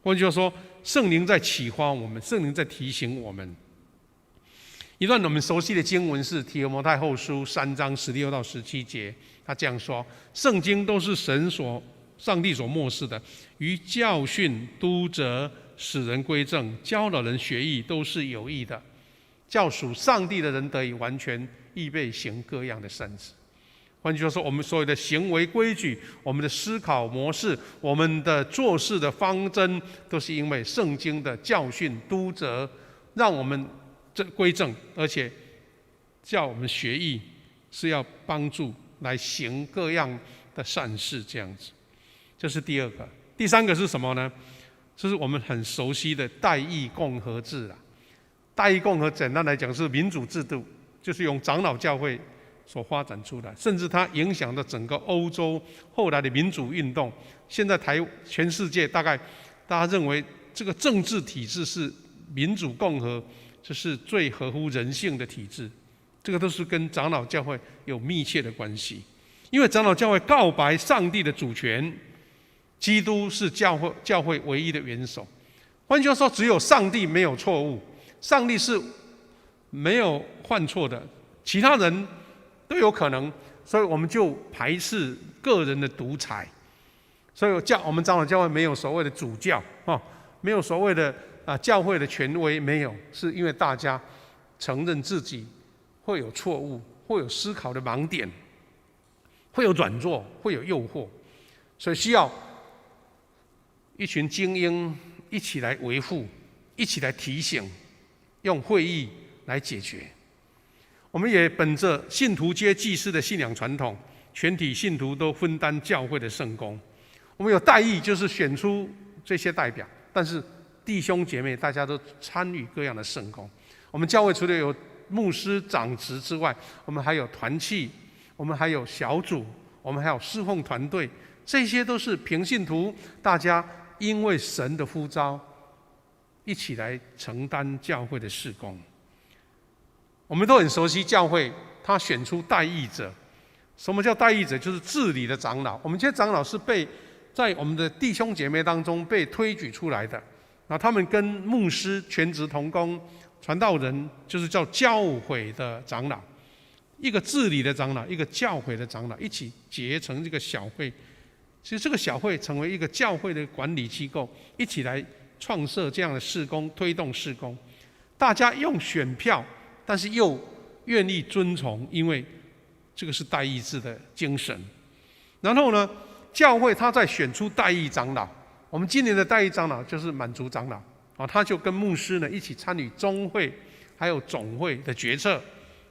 换句话说，圣灵在启发我们，圣灵在提醒我们。一段我们熟悉的经文是提摩太后书3章16到17节，他这样说：圣经都是上帝所默示的，于教训、督责、使人归正、教导人学义，都是有益的，叫属上帝的人得以完全，预备行各样的善事。换句话说，我们所有的行为规矩、我们的思考模式、我们的做事的方针，都是因为圣经的教训、督责，让我们归正，而且叫我们学义，是要帮助来行各样的善事，这样子。这是第二个。第三个是什么呢？这是我们很熟悉的代议共和制啦。代议共和简单来讲是民主制度，就是用长老教会所发展出来，甚至它影响了整个欧洲后来的民主运动。现在全世界大概大家认为这个政治体制是民主共和，这是最合乎人性的体制。这个都是跟长老教会有密切的关系，因为长老教会告白上帝的主权，基督是教会唯一的元首。换句话说，只有上帝没有错误，上帝是没有犯错的，其他人都有可能，所以我们就排斥个人的独裁。所以我们长老教会没有所谓的主教，没有所谓的教会的权威，没有，是因为大家承认自己会有错误，会有思考的盲点，会有软弱，会有诱惑，所以需要一群精英一起来维护，一起来提醒，用会议来解决。我们也本着信徒皆祭司的信仰传统，全体信徒都分担教会的圣工。我们有代议，就是选出这些代表，但是弟兄姐妹大家都参与各样的圣工。我们教会除了有牧师长职之外，我们还有团契，我们还有小组，我们还有侍奉团队，这些都是平信徒大家因为神的呼召一起来承担教会的事工。我们都很熟悉教会，他选出代议者。什么叫代议者？就是治理的长老。我们这些长老是在我们的弟兄姐妹当中被推举出来的，他们跟牧师全职同工，传道人就是叫教会的长老，一个治理的长老，一个教会的长老，一起结成这个小会。其实这个小会成为一个教会的管理机构，一起来创设这样的事工，推动事工。大家用选票，但是又愿意遵从，因为这个是代议制的精神。然后呢，教会他在选出代议长老。我们今年的代议长老就是满族长老，他就跟牧师呢一起参与中会还有总会的决策，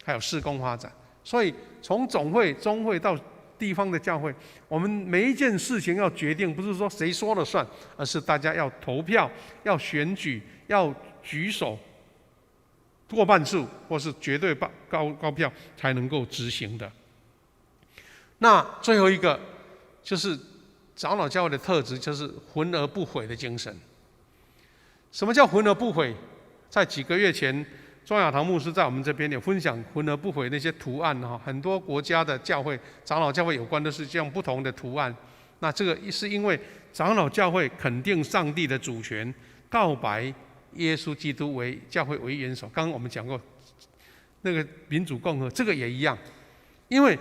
还有事工发展。所以从总会、中会到地方的教会，我们每一件事情要决定，不是说谁说了算，而是大家要投票、要选举、要举手过半数，或是绝对高票才能够执行的。那最后一个就是长老教会的特质，就是浑而不毁的精神。什么叫浑而不毁？在几个月前，庄雅堂牧师在我们这边有分享浑而不毁那些图案，很多国家的教会、长老教会有关的是这样不同的图案。那这个是因为长老教会肯定上帝的主权，告白耶稣基督为教会唯一元首。刚刚我们讲过那个民主共和，这个也一样。因为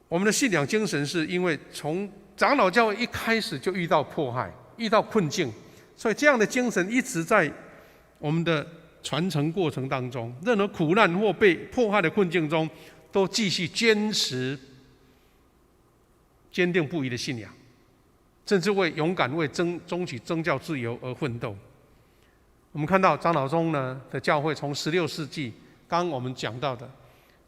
我们的信仰精神是因为从长老教会一开始就遇到迫害、遇到困境，所以这样的精神一直在我们的传承过程当中，任何苦难或被迫害的困境中，都继续坚持坚定不移的信仰，甚至勇敢为争取宗教自由而奋斗。我们看到长老宗呢的教会，从16世纪刚刚我们讲到的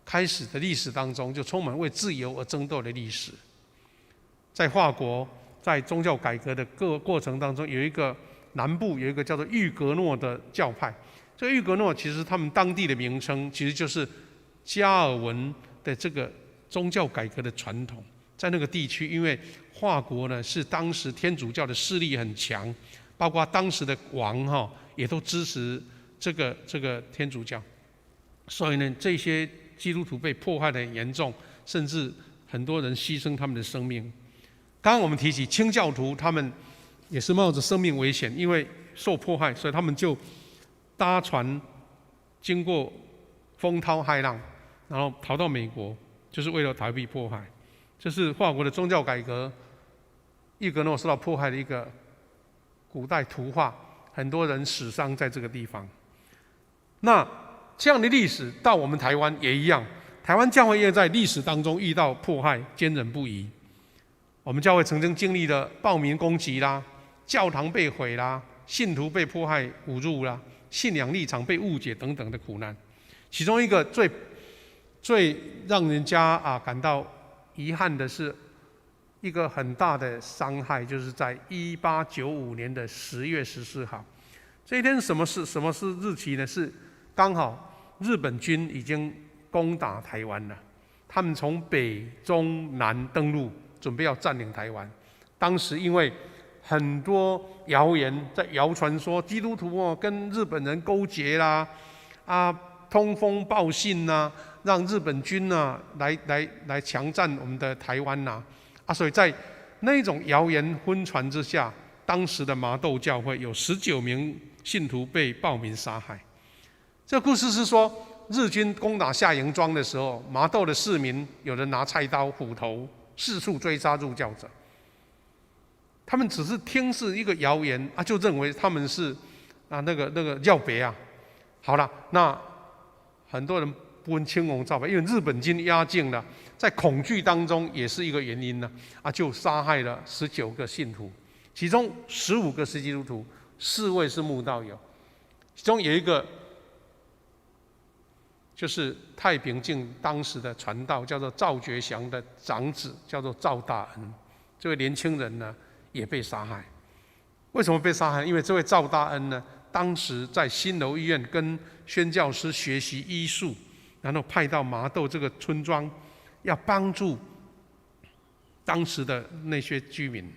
开始的历史当中，就充满为自由而争斗的历史。在法国在宗教改革的过程当中，有一个南部有一个叫做玉格诺的教派。这个玉格诺其实他们当地的名称其实就是加尔文的这个宗教改革的传统。在那个地区，因为法国呢是当时天主教的势力很强，包括当时的王也都支持这个天主教，所以呢这些基督徒被迫害得很严重，甚至很多人牺牲他们的生命。刚刚我们提起清教徒，他们也是冒着生命危险，因为受迫害，所以他们就搭船经过风涛骇浪，然后逃到美国，就是为了逃避迫害。这是法国的宗教改革，玉格诺受到迫害的一个古代图画，很多人死伤在这个地方。那这样的历史到我们台湾也一样，台湾教会也在历史当中遇到迫害，坚忍不移。我们教会曾经经历了暴民攻击啦，教堂被毁啦，信徒被迫害侮辱啦，信仰立场被误解等等的苦难。其中一个最让人家感到遗憾的是，一个很大的伤害，就是在1895年的10月14号，这一天什么是日期呢？是刚好日本军已经攻打台湾了，他们从北中南登陆，准备要占领台湾。当时因为很多谣言在谣传说基督徒跟日本人勾结啦，通风报信啦，让日本军来强占我们的台湾呐，所以在那种谣言昏传之下，当时的麻豆教会有19名信徒被暴民杀害。这个故事是说，日军攻打下营庄的时候，麻豆的市民有人拿菜刀、斧头四处追杀入教者，他们只是听是一个谣言就认为他们是那个教别啊。好了，那很多人不分青红皂白，因为日本军压境了，在恐惧当中也是一个原因呢就杀害了19个信徒，其中15个是基督徒，4位是慕道友，其中有一个就是太平境当时的传道，叫做赵觉祥的长子，叫做赵大恩。这位年轻人呢也被杀害。为什么被杀害？因为这位赵大恩呢，当时在新楼医院跟宣教师学习医术，然后派到麻豆这个村庄，要帮助当时的那些居民。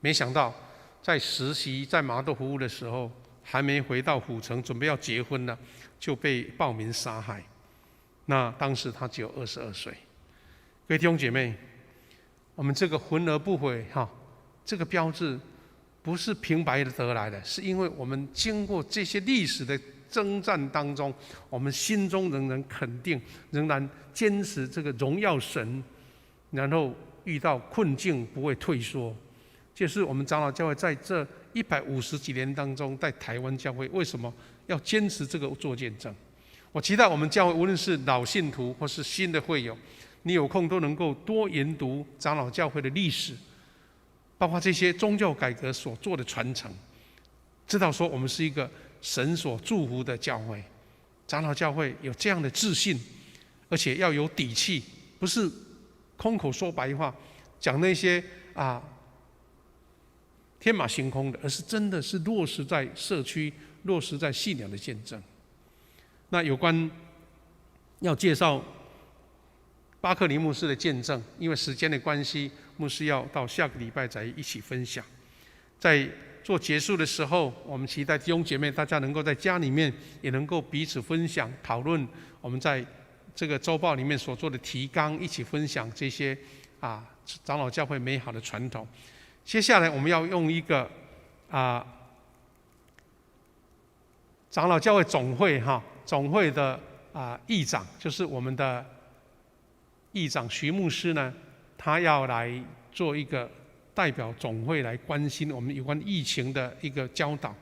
没想到在实习在麻豆服务的时候，还没回到府城，准备要结婚了，就被暴民杀害。那当时他只有22岁。各位弟兄姐妹，我们这个浑而不悔这个标志不是平白的得来的，是因为我们经过这些历史的征战当中，我们心中仍然肯定，仍然坚持这个荣耀神，然后遇到困境不会退缩。这是我们长老教会在这150几年当中，在台湾教会为什么要坚持这个做见证。我期待我们教会无论是老信徒或是新的会友，你有空都能够多研读长老教会的历史，包括这些宗教改革所做的传承，知道说我们是一个神所祝福的教会。长老教会有这样的自信，而且要有底气，不是空口说白话，讲那些天马行空的，而是真的是落实在社区，落实在信仰的见证。那有关要介绍巴克林牧师的见证，因为时间的关系，牧师要到下个礼拜再一起分享。在做结束的时候，我们期待弟兄姐妹大家能够在家里面也能够彼此分享讨论我们在这个周报里面所做的提纲，一起分享这些长老教会美好的传统。接下来我们要用一个长老教会总会的议长，就是我们的议长徐牧师呢，他要来做一个代表总会来关心我们有关疫情的一个教导，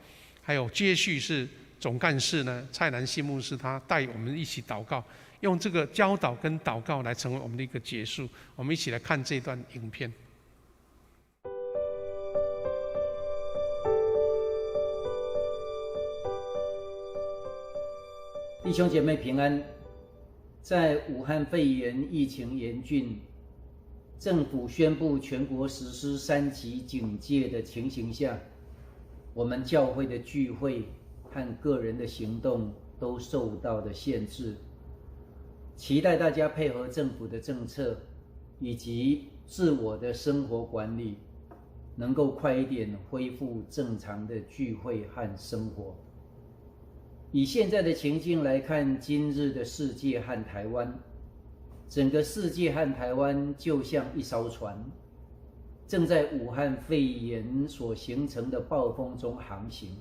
还有接续是总干事呢蔡南信牧师，他带我们一起祷告，用这个教导跟祷告来成为我们的一个结束。我们一起来看这段影片。弟兄姐妹平安。在武汉肺炎疫情严峻、政府宣布全国实施3级警戒的情形下，我们教会的聚会和个人的行动都受到了限制。期待大家配合政府的政策以及自我的生活管理，能够快一点恢复正常的聚会和生活。以现在的情境来看，今日的世界和台湾，整个世界和台湾就像一艘船，正在武汉肺炎所形成的暴风中航行。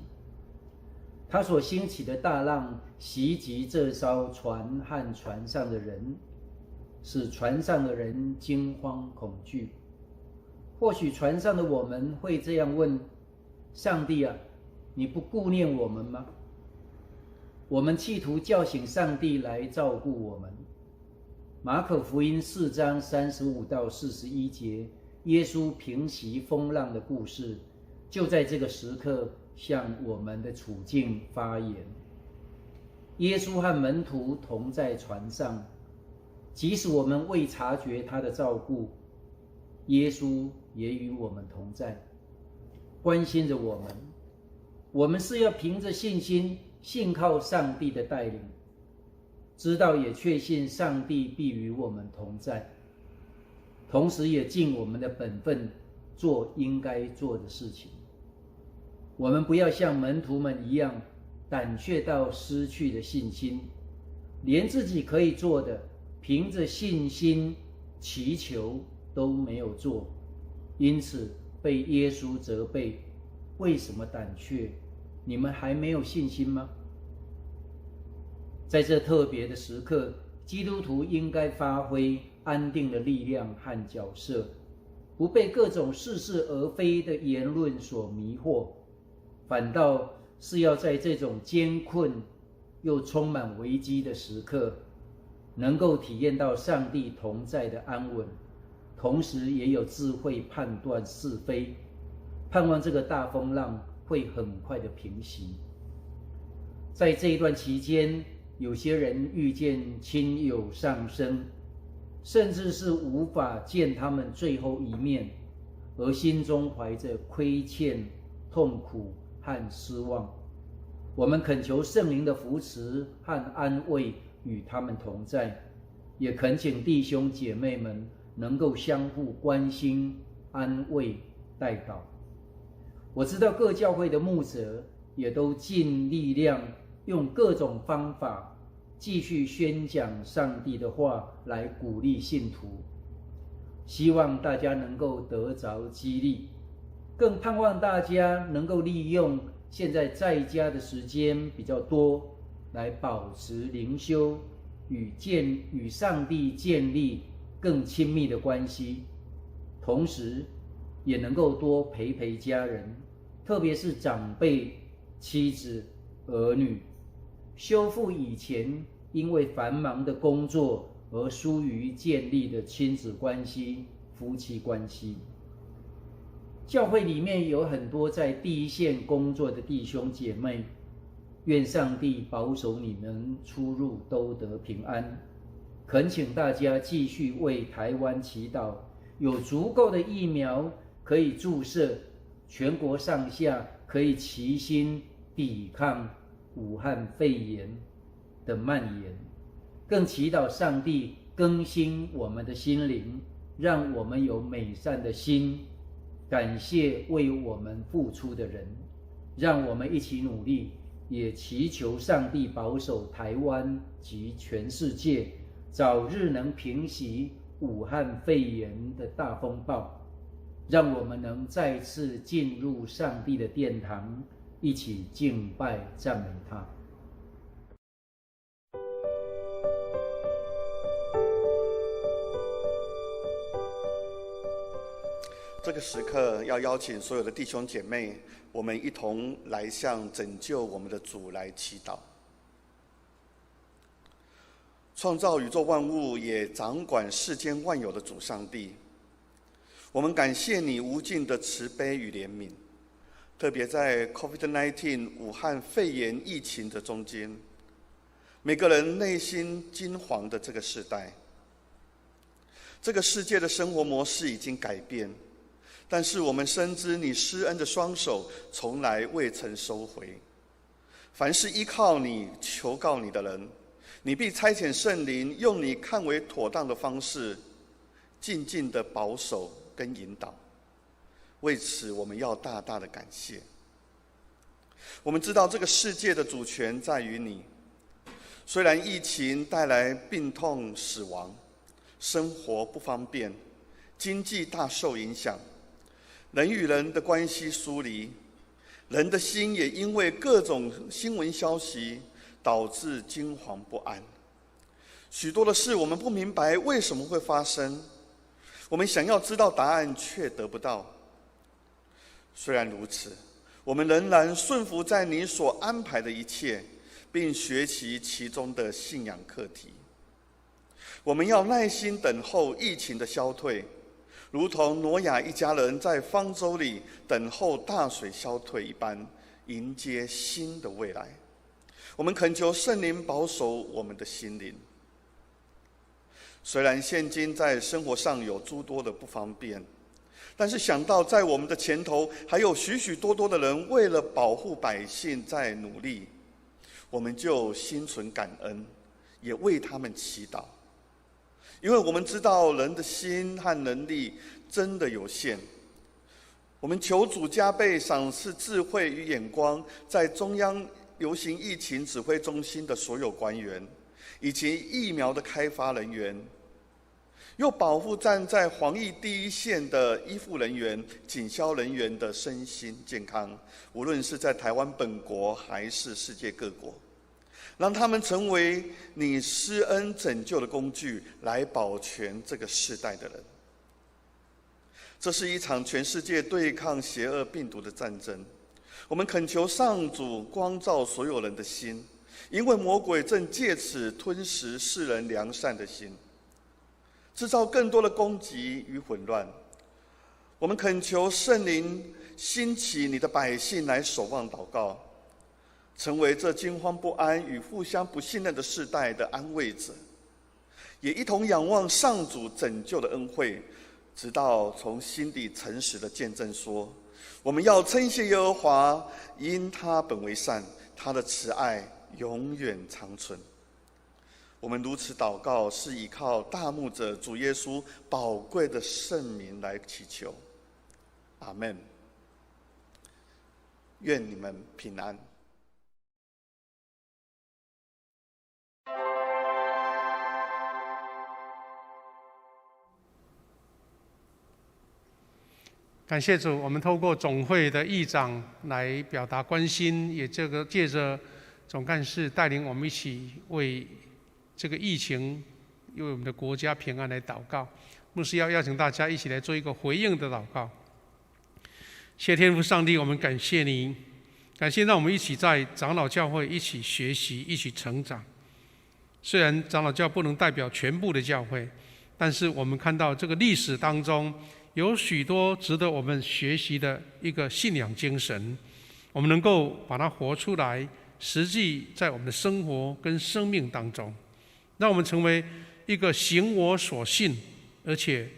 它所兴起的大浪袭击这艘船和船上的人，使船上的人惊慌恐惧。或许船上的我们会这样问：上帝啊，你不顾念我们吗？我们企图叫醒上帝来照顾我们。马可福音4章35到41节，耶稣平息风浪的故事，就在这个时刻向我们的处境发言。耶稣和门徒同在船上，即使我们未察觉他的照顾，耶稣也与我们同在，关心着我们。我们是要凭着信心，信靠上帝的带领，知道也确信上帝必与我们同在，同时也尽我们的本分，做应该做的事情。我们不要像门徒们一样胆怯到失去了信心，连自己可以做的，凭着信心祈求都没有做，因此被耶稣责备：为什么胆怯？你们还没有信心吗？在这特别的时刻，基督徒应该发挥安定的力量和角色，不被各种似是而非的言论所迷惑，反倒是要在这种艰困又充满危机的时刻，能够体验到上帝同在的安稳，同时也有智慧判断是非，盼望这个大风浪会很快的平息。在这一段期间，有些人遇见亲友丧生，甚至是无法见他们最后一面，而心中怀着亏欠、痛苦和失望。我们恳求圣灵的扶持和安慰与他们同在，也恳请弟兄姐妹们能够相互关心、安慰、代祷。我知道各教会的牧者也都尽力量，用各种方法继续宣讲上帝的话来鼓励信徒，希望大家能够得着激励，更盼望大家能够利用现在在家的时间比较多，来保持灵修，与上帝建立更亲密的关系，同时也能够多陪陪家人，特别是长辈、妻子、儿女，修复以前因为繁忙的工作而疏于建立的亲子关系、夫妻关系。教会里面有很多在第一线工作的弟兄姐妹，愿上帝保守你们出入都得平安。恳请大家继续为台湾祈祷，有足够的疫苗可以注射，全国上下可以齐心抵抗武汉肺炎的蔓延。更祈祷上帝更新我们的心灵，让我们有美善的心，感谢为我们付出的人。让我们一起努力，也祈求上帝保守台湾及全世界，早日能平息武汉肺炎的大风暴，让我们能再次进入上帝的殿堂，一起敬拜赞美他。这个时刻要邀请所有的弟兄姐妹，我们一同来向拯救我们的主来祈祷。创造宇宙万物也掌管世间万有的主上帝，我们感谢你无尽的慈悲与怜悯，特别在 COVID-19 武汉肺炎疫情的中间，每个人内心惊惶的这个时代，这个世界的生活模式已经改变，但是我们深知你施恩的双手从来未曾收回。凡是依靠你、求告你的人，你必差遣圣灵，用你看为妥当的方式，静静的保守跟引导。为此，我们要大大的感谢。我们知道这个世界的主权在于你。虽然疫情带来病痛、死亡，生活不方便，经济大受影响，人与人的关系疏离，人的心也因为各种新闻消息导致惊惶不安。许多的事我们不明白为什么会发生，我们想要知道答案却得不到。虽然如此，我们仍然顺服在你所安排的一切，并学习其中的信仰课题。我们要耐心等候疫情的消退，如同挪亚一家人在方舟里等候大水消退一般，迎接新的未来。我们恳求圣灵保守我们的心灵。虽然现今在生活上有诸多的不方便，但是想到在我们的前头还有许许多多的人为了保护百姓在努力，我们就心存感恩，也为他们祈祷。因为我们知道人的心和能力真的有限，我们求主加倍赏赐智慧与眼光，在中央流行疫情指挥中心的所有官员，以及疫苗的开发人员，又保护站在防疫第一线的医护人员、警消人员的身心健康，无论是在台湾本国还是世界各国，让他们成为你施恩拯救的工具，来保全这个世代的人。这是一场全世界对抗邪恶病毒的战争，我们恳求上主光照所有人的心，因为魔鬼正借此吞食世人良善的心，制造更多的攻击与混乱。我们恳求圣灵兴起你的百姓来守望祷告，成为这惊慌不安与互相不信任的世代的安慰者，也一同仰望上主拯救的恩惠，直到从心底诚实的见证说：我们要称谢耶和华，因他本为善，他的慈爱永远长存。我们如此祷告，是依靠大牧者主耶稣宝贵的圣名来祈求。阿们。愿你们平安。感谢主，我们透过总会的议长来表达关心，也借着总干事带领我们一起为这个疫情，为我们的国家平安来祷告。牧师要邀请大家一起来做一个回应的祷告。谢天父上帝，我们感谢你，感谢让我们一起在长老教会一起学习，一起成长。虽然长老教不能代表全部的教会，但是我们看到这个历史当中有许多值得我们学习的一个信仰精神，我们能够把它活出来，实际在我们的生活跟生命当中，让我们成为一个行我所信，而且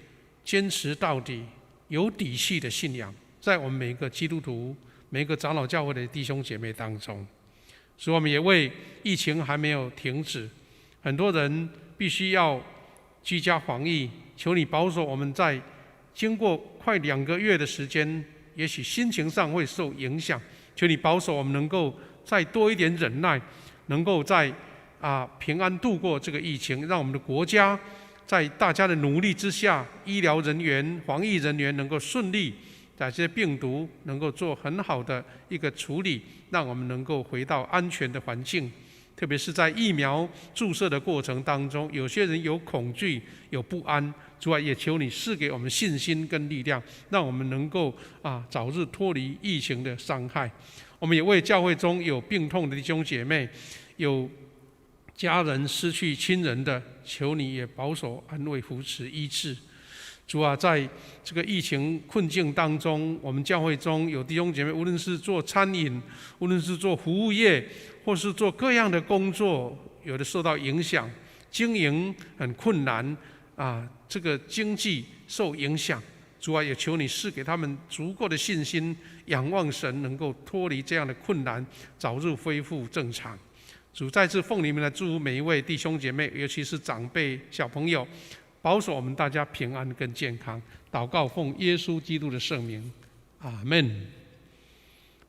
坚持到底、有底气的信仰，在我们每一个基督徒、每一个长老教会的弟兄姐妹当中。所以我们也为疫情还没有停止，很多人必须要居家防疫，求你保守我们在经过快2个月的时间，也许心情上会受影响，求你保守我们能够再多一点忍耐，能够在平安度过这个疫情，让我们的国家在大家的努力之下，医疗人员、防疫人员能够顺利把这些病毒能够做很好的一个处理，让我们能够回到安全的环境。特别是在疫苗注射的过程当中，有些人有恐惧、有不安，主啊，也求你赐给我们信心跟力量，让我们能够早日脱离疫情的伤害。我们也为教会中有病痛的弟兄姐妹，有家人失去亲人的，求你也保守、安慰、扶持、医治。主啊，在这个疫情困境当中，我们教会中有弟兄姐妹，无论是做餐饮，无论是做服务业，或是做各样的工作，有的受到影响，经营很困难，这个经济受影响，主啊，也求你赐给他们足够的信心，仰望神，能够脱离这样的困难，早日恢复正常。主再次奉你们来祝福每一位弟兄姐妹，尤其是长辈、小朋友，保守我们大家平安跟健康。祷告奉耶稣基督的圣名，阿们。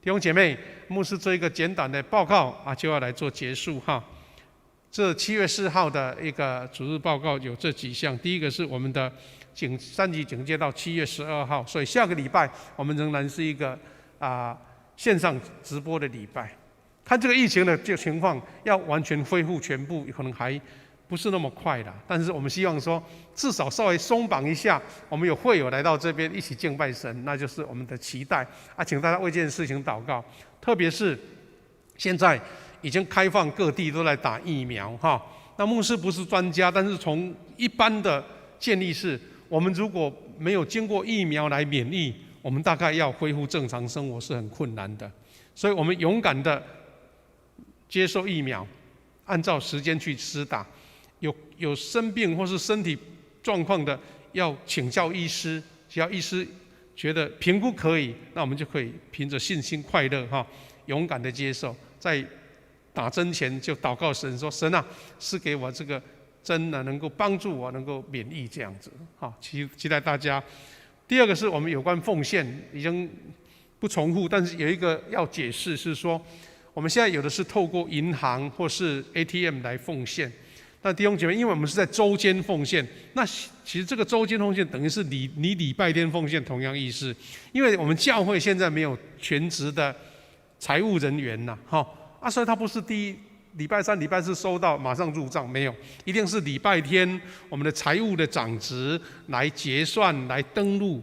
弟兄姐妹，牧师这一个简短的报告就要来做结束哈。这7月4号的一个主日报告有这几项，第一个是我们的3级警戒到7月12号，所以下个礼拜我们仍然是一个线上直播的礼拜。看这个疫情的情况，要完全恢复全部，可能还不是那么快啦。但是我们希望说，至少稍微松绑一下，我们有会友来到这边一起敬拜神，那就是我们的期待请大家为这件事情祷告。特别是现在已经开放各地都来打疫苗哈。那牧师不是专家，但是从一般的建议是，我们如果没有经过疫苗来免疫，我们大概要恢复正常生活是很困难的。所以我们勇敢的接受疫苗，按照时间去施打。有生病或是身体状况的，要请教医师。只要医师觉得评估可以，那我们就可以凭着信心快乐勇敢的接受。在打针前就祷告神说：“神啊，赐给我这个针呢，能够帮助我能够免疫这样子。”期待大家。第二个是我们有关奉献，已经不重复，但是有一个要解释是说，我们现在有的是透过银行或是 ATM 来奉献。那弟兄姐妹，因为我们是在周间奉献，那其实这个周间奉献等于是你礼拜天奉献同样意思。因为我们教会现在没有全职的财务人员呐，所以他不是礼拜三、礼拜四收到马上入账，没有，一定是礼拜天我们的财务的长职来结算、来登录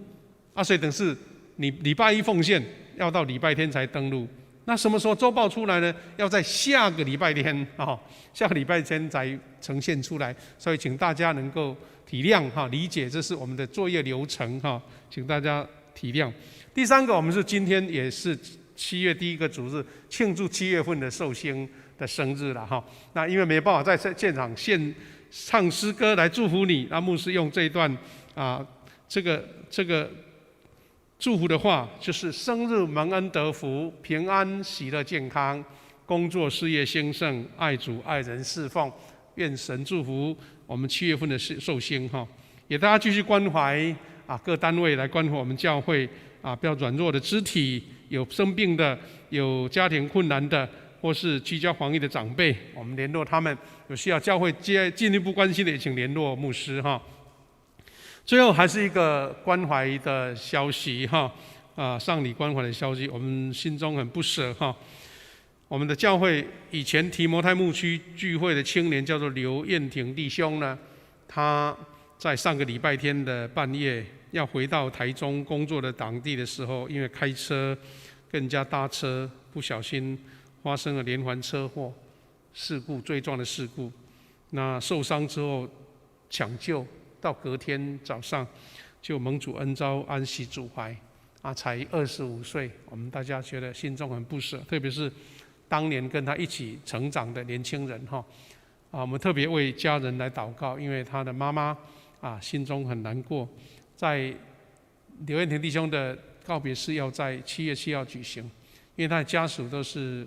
所以等是你礼拜一奉献，要到礼拜天才登录。那什么时候周报出来呢？要在下个礼拜天下个礼拜天才呈现出来。所以请大家能够体谅理解，这是我们的作业流程请大家体谅。第三个，我们是今天也是7月第一个主日，庆祝7月份的寿星的生日了那因为没办法在现场献唱诗歌来祝福你，那牧师用这一段这个祝福的话，就是生日蒙恩得福，平安喜乐健康，工作事业兴盛，爱主爱人侍奉。愿神祝福我们7月份的寿星也大家继续关怀各单位来关怀我们教会比较软弱的肢体，有生病的，有家庭困难的，或是居家防疫的长辈，我们联络他们。有需要教会进一步关心的，也请联络牧师最后还是一个关怀的消息上礼关怀的消息，我们心中很不舍我们的教会以前提摩太牧区聚会的青年叫做刘彦廷弟兄呢，他在上个礼拜天的半夜要回到台中工作的当地的时候，因为开车跟人家搭车不小心发生了连环车祸事故，最重的事故。那受伤之后抢救，到隔天早上就蒙主恩召安息主怀才25岁，我们大家觉得心中很不舍，特别是当年跟他一起成长的年轻人我们特别为家人来祷告，因为他的妈妈心中很难过。在刘彦廷弟兄的告别式要在7月7号举行，因为他的家属都是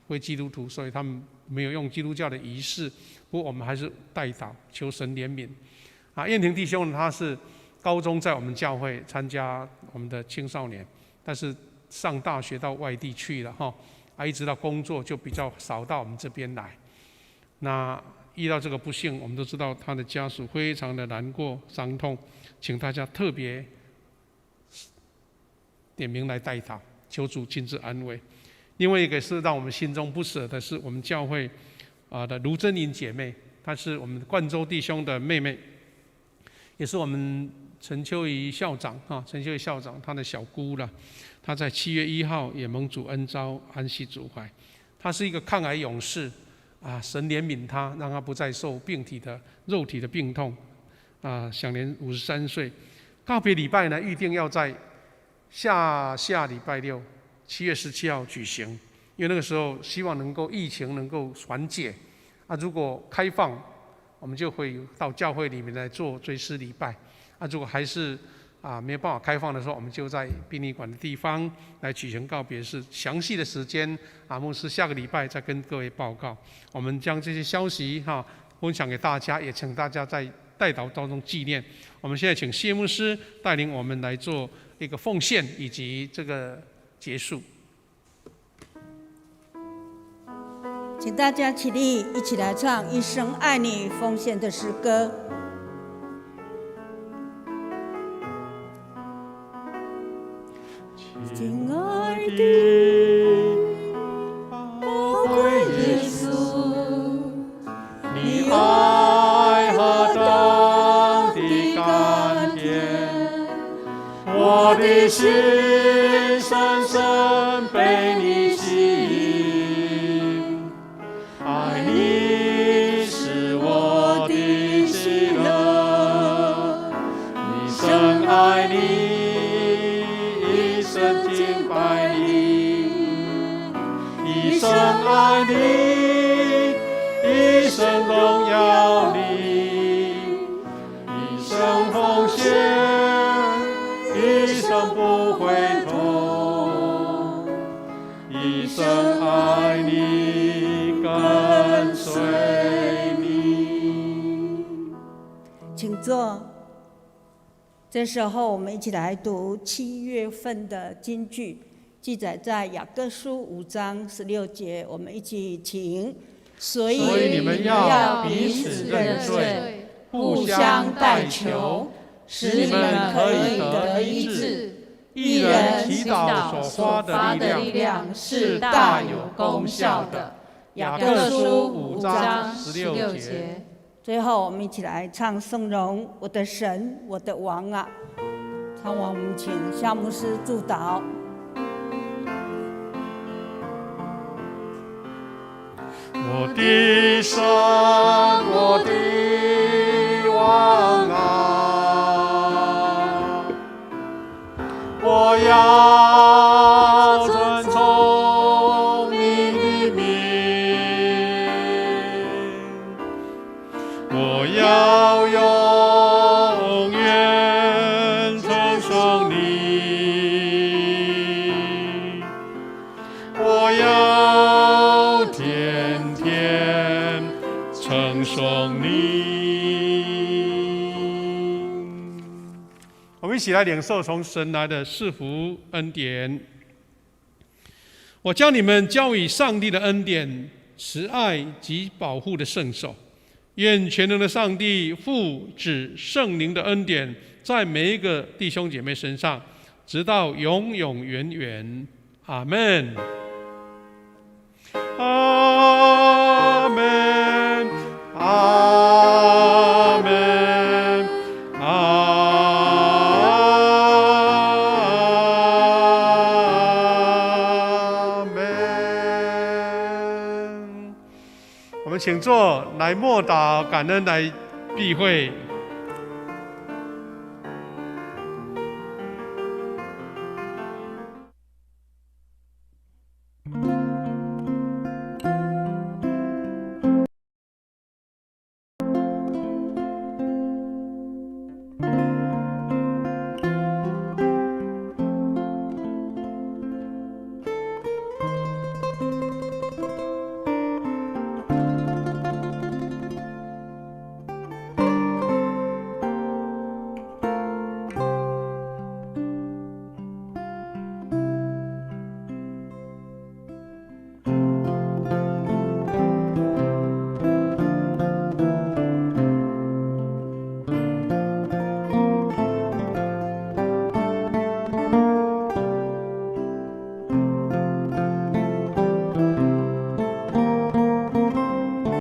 非基督徒，所以他们没有用基督教的仪式。不过我们还是代祷，求神怜悯。彦廷弟兄他是高中在我们教会参加我们的青少年，但是上大学到外地去了一直到工作就比较少到我们这边来。那遇到这个不幸，我们都知道他的家属非常的难过伤痛，请大家特别点名来代祷，求主亲自安慰。另外一个是让我们心中不舍的是我们教会的卢珍莹姐妹，她是我们冠州弟兄的妹妹，也是我们陈秋怡校长陈秋怡校长他的小姑了。他在7月1号也蒙主恩召安息主怀。他是一个抗癌勇士神怜悯他，让他不再受肉体的病痛享年53岁。告别礼拜呢，预定要在下礼拜六7月17号举行，因为那个时候希望能够疫情能够缓解如果开放我们就会到教会里面来做追思礼拜。如果还是没有办法开放的时候，我们就在殡仪馆的地方来举行告别式。详细的时间牧师下个礼拜再跟各位报告。我们将这些消息分享给大家，也请大家在代祷当中纪念。我们现在请谢牧师带领我们来做一个奉献以及这个结束。请大家起立，一起来唱《一生爱你》奉献的诗歌。亲爱的宝贵耶稣，你爱何等的甘甜，我的心深深被你吸引，爱你是我的喜乐，一生爱你，敬拜你，一生爱你，一生荣耀你，一生奉献，一生不回头，一生爱你，跟随你。请坐。这时候，我们一起来读7月份的金句，记载在雅各书5章16节。我们一起请。所以你们要彼此认罪，互相代求，使你们可以得医治。一人祈祷所发的力量是大有功效的。雅各书5章16节。最后，我们一起来唱颂荣，我的神，我的王啊！唱完，我们请夏牧师祝祷。我的神，我的王啊，我要遵从你的命。我要永远称颂你，我要天天称颂你。我们一起来领受从神来的赐福恩典。我将你们交与上帝的恩典、慈爱及保护的圣手。愿全能的上帝父、子、圣灵的恩典在每一个弟兄姐妹身上，直到永永远远。阿们。阿们。阿们。阿们。我们请坐，来默祷感恩，来避会。